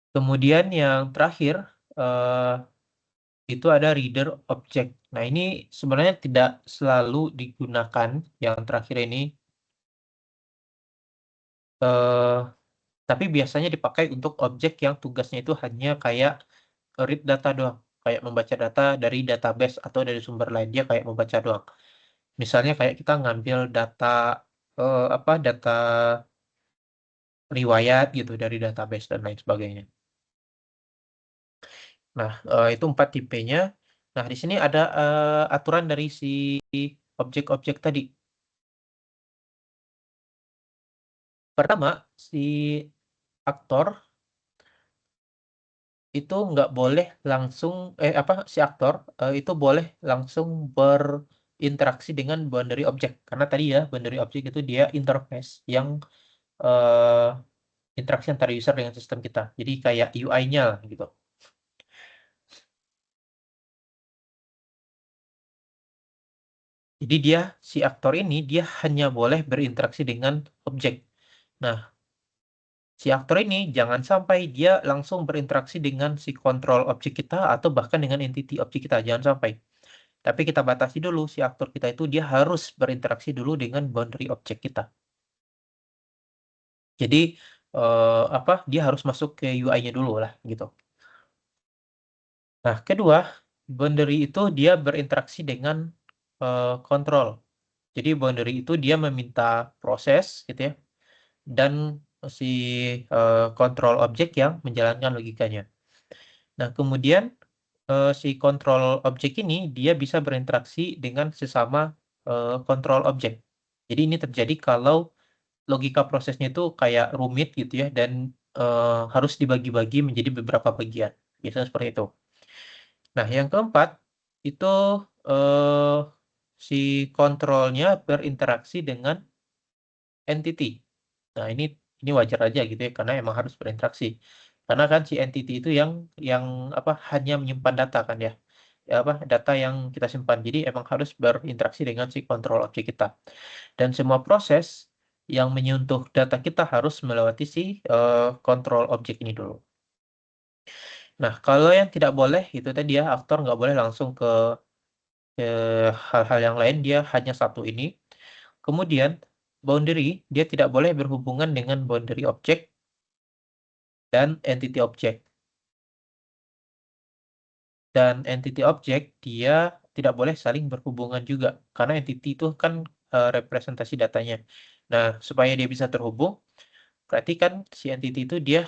Kemudian yang terakhir, eh, itu ada reader object. Nah, ini sebenarnya tidak selalu digunakan yang terakhir ini. Eh, tapi biasanya dipakai untuk objek yang tugasnya itu hanya kayak read data doang, kayak membaca data dari database atau dari sumber lain, dia kayak membaca doang. Misalnya kayak kita ngambil data data riwayat gitu dari database dan lain sebagainya. Nah, itu 4 tipenya. Nah, di sini ada aturan dari si objek-objek tadi. Pertama, si aktor itu nggak boleh langsung si aktor itu boleh langsung berinteraksi dengan boundary object, karena tadi ya boundary object itu dia interface yang eh, interaksi antara user dengan sistem kita, jadi kayak UI-nya lah gitu. Jadi si aktor ini dia hanya boleh berinteraksi dengan objek. Nah, si aktor ini jangan sampai dia langsung berinteraksi dengan si kontrol objek kita atau bahkan dengan entity objek kita, jangan sampai. Tapi kita batasi dulu si aktor kita itu dia harus berinteraksi dulu dengan boundary objek kita. Jadi dia harus masuk ke UI-nya dulu lah gitu. Nah, kedua, boundary itu dia berinteraksi dengan kontrol. Jadi boundary itu dia meminta proses gitu ya, dan si kontrol objek yang menjalankan logikanya. Nah, kemudian si kontrol objek ini dia bisa berinteraksi dengan sesama kontrol objek. Jadi ini terjadi kalau logika prosesnya itu kayak rumit gitu ya, dan harus dibagi-bagi menjadi beberapa bagian. Biasanya seperti itu. Nah, yang keempat itu eh, si kontrolnya berinteraksi dengan entity. Nah, ini wajar aja gitu ya, karena emang harus berinteraksi. Karena kan si entity itu yang hanya menyimpan data kan ya. Ya data yang kita simpan. Jadi emang harus berinteraksi dengan si kontrol objek kita. Dan semua proses yang menyentuh data kita harus melewati si kontrol objek ini dulu. Nah, kalau yang tidak boleh itu tadi ya, aktor nggak boleh langsung ke hal-hal yang lain, dia hanya satu ini. Kemudian boundary dia tidak boleh berhubungan dengan boundary objek dan entity objek. Dan entity objek dia tidak boleh saling berhubungan juga, karena entity itu kan representasi datanya. Nah, supaya dia bisa terhubung, berarti kan si entity itu dia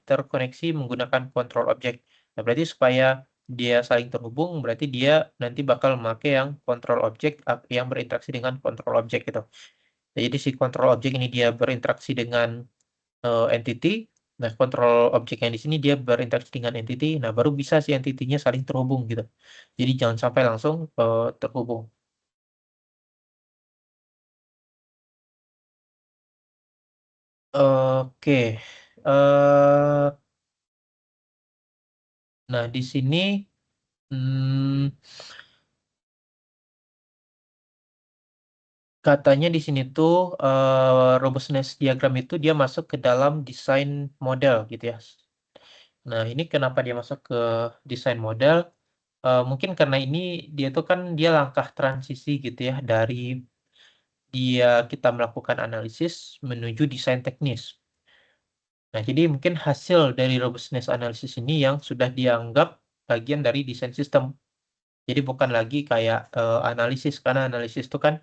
terkoneksi menggunakan control object. Nah, berarti supaya dia saling terhubung, berarti dia nanti bakal memakai yang control object yang berinteraksi dengan control object gitu. Nah, jadi si control object ini dia berinteraksi dengan entity. Nah, control object yang di sini dia berinteraksi dengan entity. Nah, baru bisa si entity-nya saling terhubung gitu. Jadi jangan sampai langsung terhubung. Oke. eh nah, di sini hmm, katanya di sini tuh robustness diagram itu dia masuk ke dalam desain model gitu ya. Nah, ini kenapa dia masuk ke desain model? Mungkin karena ini dia langkah transisi gitu ya, dari kita melakukan analisis menuju desain teknis. Nah, jadi mungkin hasil dari robustness analysis ini yang sudah dianggap bagian dari desain sistem. Jadi bukan lagi kayak analisis, karena analisis itu kan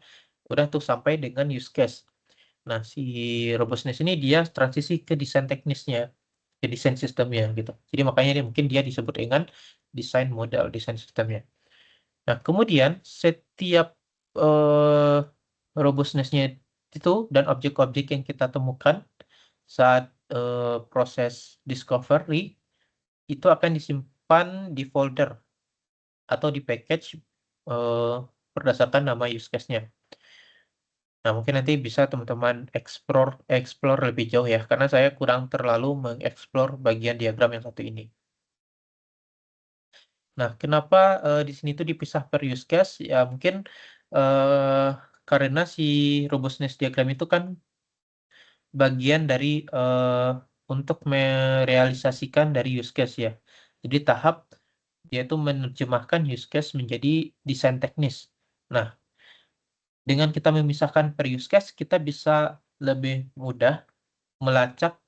udah tuh sampai dengan use case. Nah, si robustness ini dia transisi ke desain teknisnya, ke desain sistemnya gitu. Jadi makanya mungkin dia disebut dengan desain model, desain sistemnya. Nah, kemudian setiap eh, robustness-nya itu dan objek-objek yang kita temukan saat proses discovery itu akan disimpan di folder atau di package eh, berdasarkan nama use case-nya. Nah, mungkin nanti bisa teman-teman explore lebih jauh ya, karena saya kurang terlalu mengeksplor bagian diagram yang satu ini. Nah, kenapa di sini tuh dipisah per use case? Ya, mungkin eh, karena si robustness diagram itu kan bagian dari untuk merealisasikan dari use case ya. Jadi tahap dia itu menerjemahkan use case menjadi desain teknis. Nah, dengan kita memisahkan per use case, kita bisa lebih mudah melacak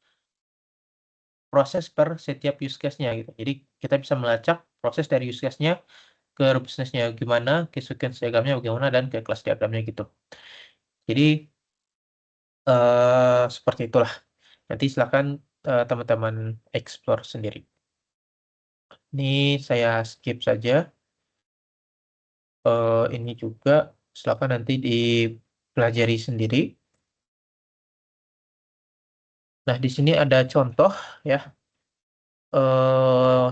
proses per setiap use case-nya gitu. Jadi kita bisa melacak proses dari use case-nya ke robustness-nya gimana, ke sequence diagramnya bagaimana, dan ke kelas diagramnya gitu. Jadi seperti itulah. Nanti silakan teman-teman explore sendiri. Ini saya skip saja. Ini juga silakan nanti dipelajari sendiri. Nah, di sini ada contoh ya.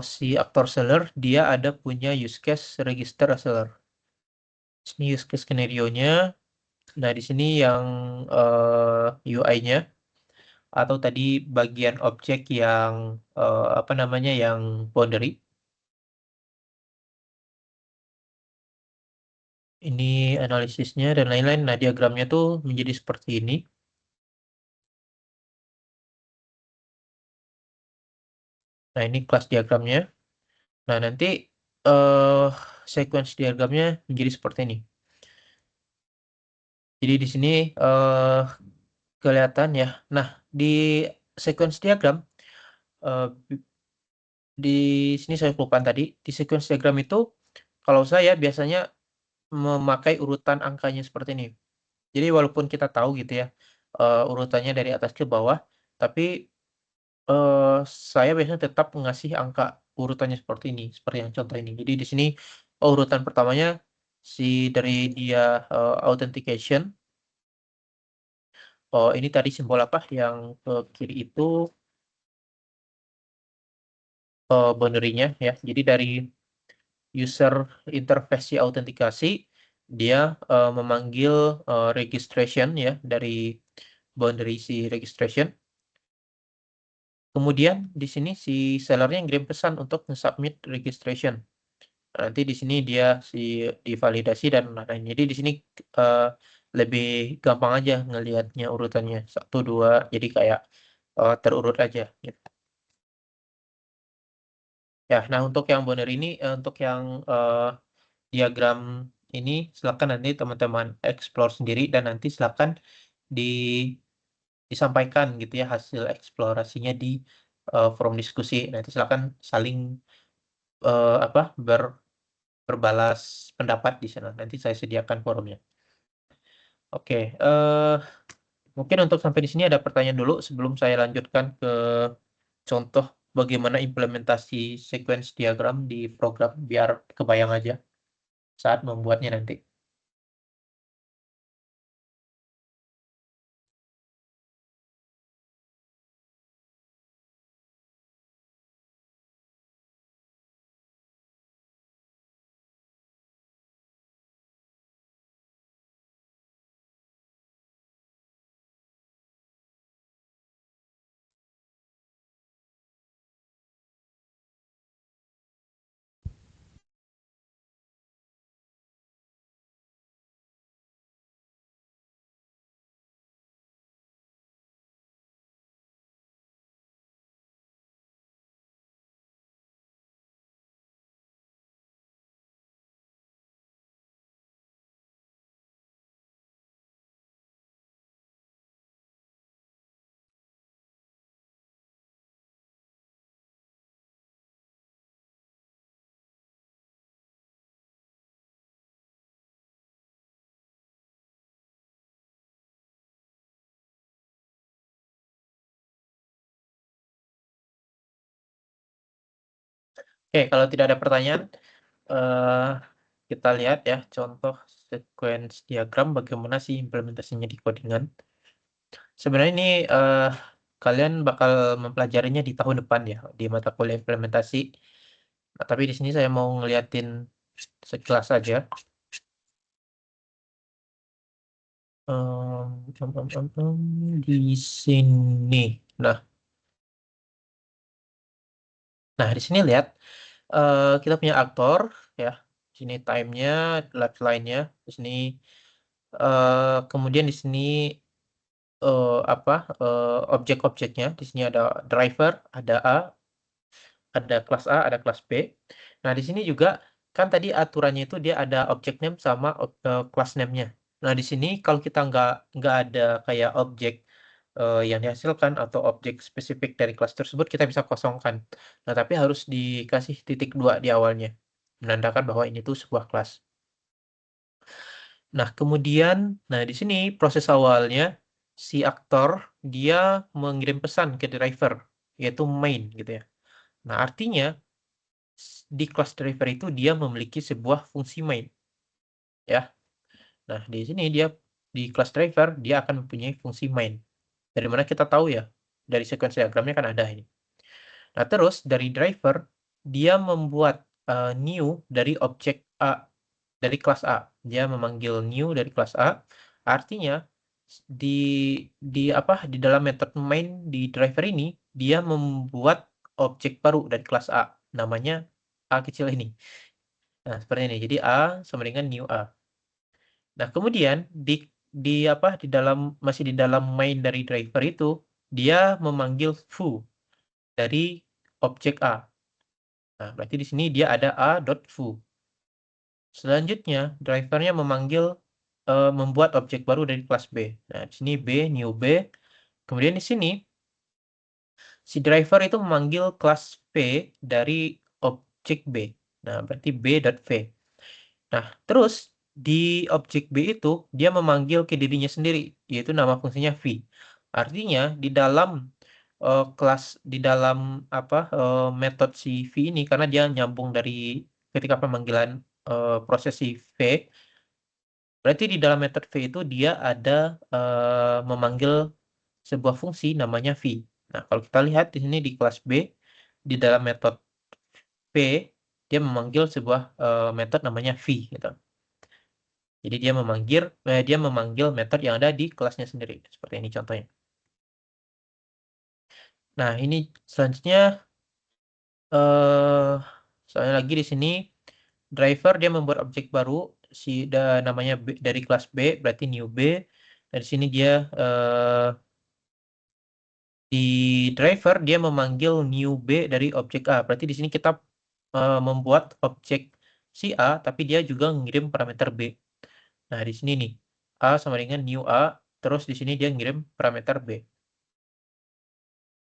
Si aktor seller dia ada punya use case register seller. Ini use case skenario-nya. Nah, di sini yang UI-nya atau tadi bagian objek yang apa namanya yang boundary. Ini analisisnya dan lain-lain. Nah, diagramnya tuh menjadi seperti ini. Nah, ini kelas diagramnya. Nah, nanti eh sequence diagramnya menjadi seperti ini. Jadi di sini eh kelihatan ya. Nah, di sequence diagram eh, di sini saya kelupaan tadi. Di sequence diagram itu kalau saya biasanya memakai urutan angkanya seperti ini. Jadi walaupun kita tahu gitu ya urutannya dari atas ke bawah, tapi eh, saya biasanya tetap mengasih angka urutannya seperti ini, seperti yang contoh ini. Jadi di sini urutan pertamanya si dari dia authentication. Oh, ini tadi simbol apa yang ke kiri itu boundary-nya ya. Jadi dari user interface autentikasi dia memanggil registration ya dari boundary si registration. Kemudian di sini si sellernya ngirim pesan untuk submit registration. Nanti di sini dia divalidasi dan lain-lain. Jadi di sini eh, lebih gampang aja ngelihatnya urutannya satu dua. Jadi kayak terurut aja. Gitu. Ya, nah untuk yang boundary ini, untuk yang diagram ini silakan nanti teman-teman explore sendiri dan nanti silakan di disampaikan gitu ya hasil eksplorasinya di forum diskusi. Nanti silakan saling apa berbalas pendapat di sana. Nanti saya sediakan forumnya. Oke, mungkin untuk sampai di sini ada pertanyaan dulu sebelum saya lanjutkan ke contoh bagaimana implementasi sequence diagram di program biar kebayang aja saat membuatnya nanti. Oke, kalau tidak ada pertanyaan, eh, kita lihat ya contoh sequence diagram bagaimana sih implementasinya di codingan. Sebenarnya ini kalian bakal mempelajarinya di tahun depan ya di mata kuliah implementasi. Nah, tapi di sini saya mau ngeliatin sekilas aja. Di sini. Nah, di sini lihat kita punya aktor ya. Di sini time-nya, lifeline-nya. Di sini kemudian di sini apa objek-objeknya. Di sini ada driver, ada A, ada kelas A, ada kelas B. Nah, di sini juga kan tadi aturannya itu dia ada object name sama class name-nya. Nah, di sini kalau kita nggak ada kayak objek yang dihasilkan atau objek spesifik dari kelas tersebut, kita bisa kosongkan. Nah, tapi harus dikasih titik 2 di awalnya, menandakan bahwa ini tuh sebuah kelas. Nah, kemudian, nah di sini proses awalnya si aktor dia mengirim pesan ke driver, yaitu main gitu ya. Nah, artinya di kelas driver itu dia memiliki sebuah fungsi main, ya. Nah, di sini dia di kelas driver dia akan mempunyai fungsi main. Dari mana kita tahu ya? Dari sequence diagramnya kan ada ini. Nah, terus dari driver dia membuat new dari objek A, dari kelas A. Dia memanggil new dari kelas A. Artinya di di dalam metode main di driver ini dia membuat objek baru dari kelas A. Namanya A kecil ini. Nah, seperti ini. Jadi A sama dengan new A. Nah, kemudian di dalam masih di dalam main dari driver itu dia memanggil foo dari objek A. Nah, berarti di sini dia ada a.foo. Selanjutnya, drivernya membuat objek baru dari kelas B. Nah, di sini B, new B. Kemudian di sini si driver itu memanggil kelas V dari objek B. Nah, berarti b.v. Nah, terus di objek B itu dia memanggil ke dirinya sendiri, yaitu nama fungsinya V. Artinya di dalam metode si V ini karena dia nyambung dari ketika pemanggilan proses si V, berarti di dalam metode V itu dia ada memanggil sebuah fungsi namanya V. Nah, kalau kita lihat di sini di kelas B di dalam metode V dia memanggil sebuah metode namanya V gitu. Jadi dia memanggil metode yang ada di kelasnya sendiri. Seperti ini contohnya. Nah, ini selanjutnya eh soalnya lagi di sini driver dia membuat objek baru namanya dari kelas B, berarti new B. Dari sini dia di driver dia memanggil new B dari objek A. Berarti di sini kita membuat objek si A, tapi dia juga ngirim parameter B. Nah, di sini nih, A sama dengan new A, terus di sini dia ngirim parameter B.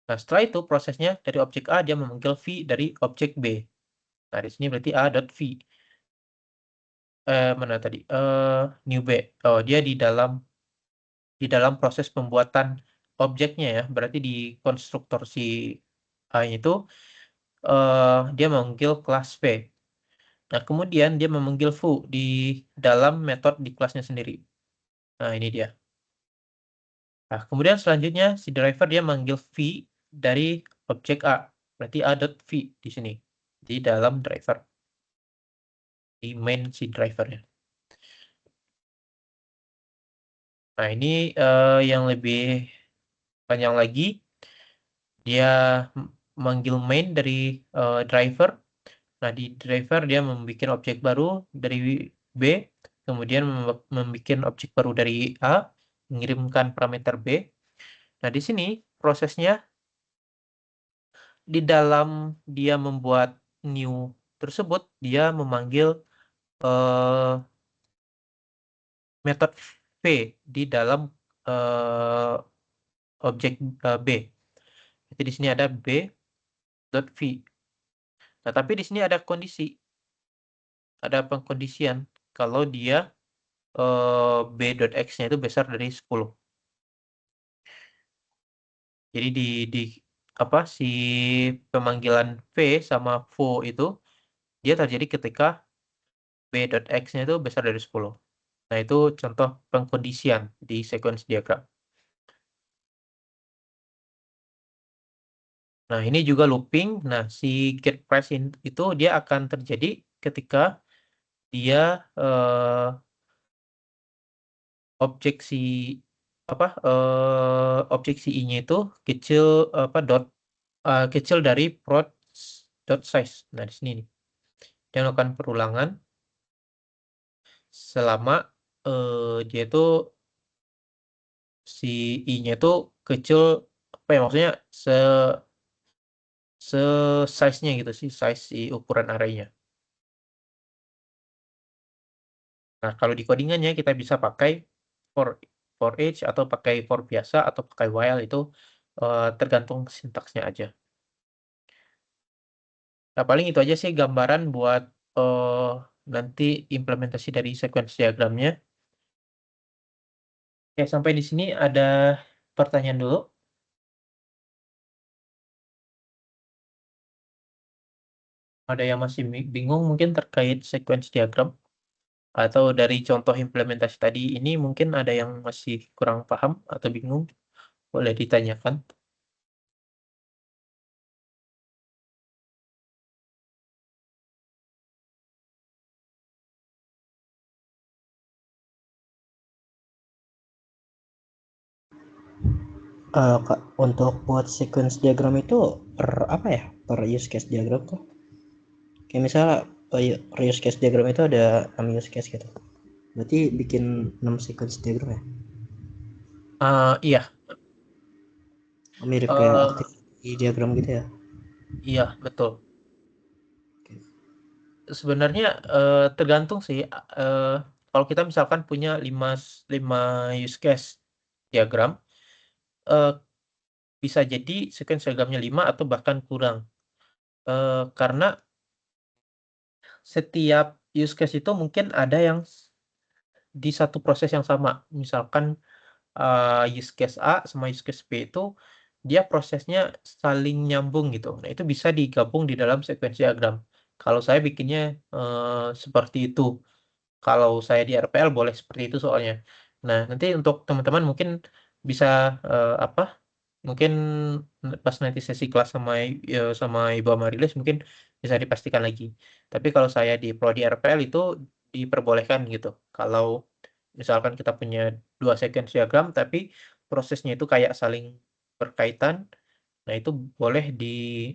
Nah, setelah itu prosesnya dari objek A dia memanggil V dari objek B. Nah, di sini berarti A.v. Mana tadi? New B. Oh, dia di dalam proses pembuatan objeknya ya. Berarti di konstruktor si A itu dia memanggil kelas V. Nah, kemudian dia memanggil foo di dalam metode di kelasnya sendiri. Nah, ini dia. Nah, kemudian selanjutnya si driver dia manggil V dari objek A. Berarti A.v di sini. Di dalam driver. Di main si drivernya. Nah, ini yang lebih panjang lagi. Dia manggil main dari driver. Nah, di driver dia membuat objek baru dari B. Kemudian membuat objek baru dari A. Mengirimkan parameter B. Nah, di sini prosesnya di dalam dia membuat new tersebut, dia memanggil eh, metode V di dalam eh, objek B. Jadi di sini ada b.v. Nah, tapi di sini ada kondisi, ada pengkondisian kalau dia b.x-nya itu besar dari 10. Jadi di si pemanggilan v sama vo itu dia terjadi ketika b.x-nya itu besar dari 10. Nah, itu contoh pengkondisian di sequence diagram. Nah, ini juga looping. Nah, si get price itu dia akan terjadi ketika dia objek si objek si i-nya itu kecil kecil dari prod dot size. Nah, di sini nih. Dia melakukan perulangan selama dia itu si i-nya itu kecil, apa ya maksudnya se-size-nya gitu sih, size si ukuran arraynya. Nah, kalau di codingannya kita bisa pakai for for each atau pakai for biasa atau pakai while itu tergantung sintaksnya aja. Nah, paling itu aja sih gambaran buat nanti implementasi dari sequence diagramnya. Ya, sampai di sini ada pertanyaan dulu. Ada yang masih bingung mungkin terkait sequence diagram atau dari contoh implementasi tadi ini mungkin ada yang masih kurang paham atau bingung, boleh ditanyakan. Kak, untuk buat sequence diagram itu per apa ya? Per use case diagram kok? Kayak misalnya per use case diagram itu ada 6 use case gitu. Berarti bikin 6 sequence diagram ya? Iya, Mirip kayak eh, activity diagram gitu ya? iya betul. Oke. Sebenarnya tergantung sih. eh, Kalau kita misalkan punya 5 use case diagram, eh, bisa jadi sequence diagramnya 5 atau bahkan kurang. Karena setiap use case itu mungkin ada yang di satu proses yang sama. Misalkan use case A sama use case B itu dia prosesnya saling nyambung gitu. Nah, itu bisa digabung di dalam sequence diagram. Kalau saya bikinnya seperti itu. Kalau saya di RPL boleh seperti itu soalnya. Nah, nanti untuk teman-teman mungkin bisa apa? Mungkin pas nanti sesi kelas sama Ibu Amarilis mungkin bisa dipastikan lagi. Tapi kalau saya di Prodi RPL itu diperbolehkan gitu. Kalau misalkan kita punya 2 sequence diagram tapi prosesnya itu kayak saling berkaitan, nah itu boleh di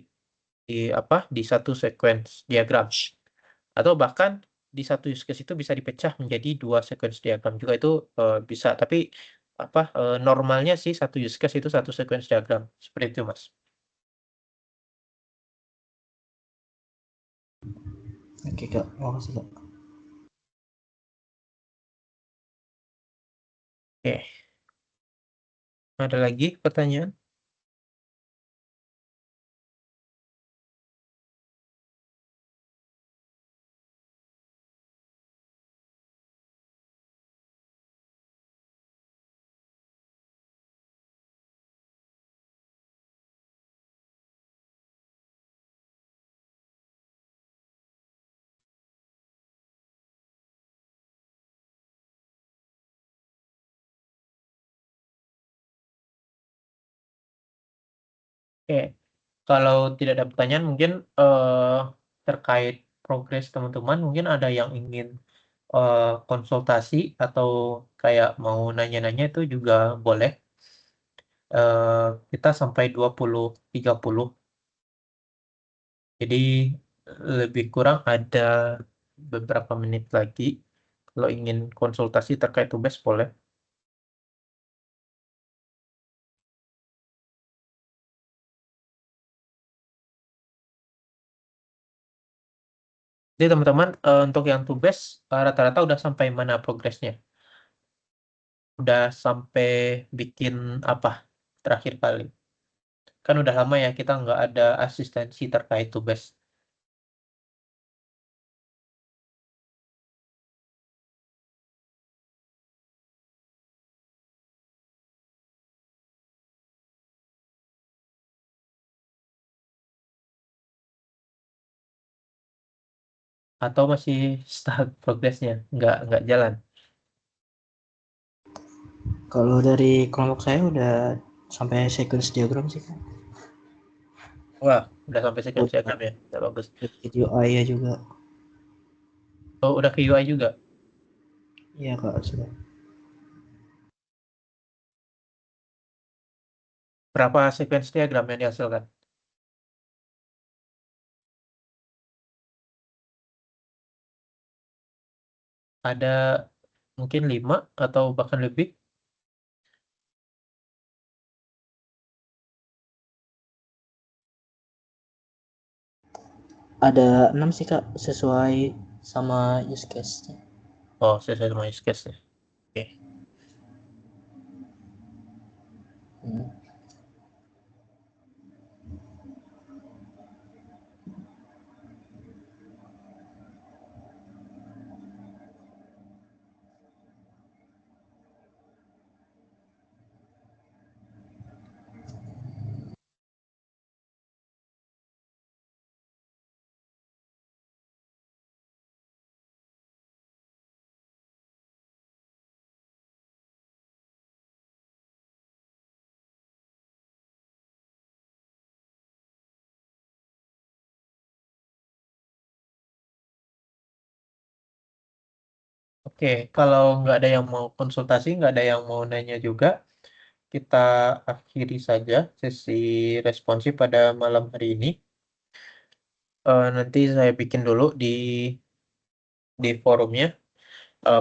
apa? Di satu sequence diagram. Atau bahkan di satu use case itu bisa dipecah menjadi 2 sequence diagram juga itu bisa. Tapi apa normalnya sih satu use case itu satu sequence diagram seperti itu Mas. Oke kak, makasih kak. Oke, ada lagi pertanyaan? Oke, kalau tidak ada pertanyaan mungkin terkait progres teman-teman mungkin ada yang ingin konsultasi atau kayak mau nanya-nanya itu juga boleh. Kita sampai 20.30. Jadi lebih kurang ada beberapa menit lagi. Kalau ingin konsultasi terkait tugas boleh. Jadi teman-teman untuk yang tugas rata-rata udah sampai mana progresnya? Udah sampai bikin apa terakhir kali? Kan udah lama ya kita nggak ada asistensi terkait tugas. Atau masih stuck progresnya? Nggak jalan. Kalau dari kelompok saya udah sampai sequence diagram sih kak. Wah, udah sampai sequence Udah diagram ya. Udah bagus. bikin UI ya juga. Oh, udah ke UI juga. Iya kak sudah. Berapa sequence diagram yang dihasilkan? Ada mungkin 5 atau bahkan lebih. Ada 6 sih Kak, sesuai sama use case-nya. Oh, sesuai sama use case ya. Oke. Hmm. Oke, kalau nggak ada yang mau konsultasi, nggak ada yang mau nanya juga, kita akhiri saja sesi responsif pada malam hari ini. Nanti saya bikin dulu di forumnya.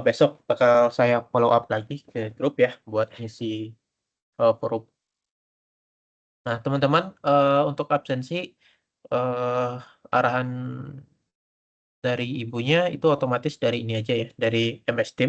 Besok bakal saya follow up lagi ke grup ya buat ngisi forum. Nah, teman-teman, untuk absensi arahan dari ibunya itu otomatis dari ini aja ya, dari MS Team.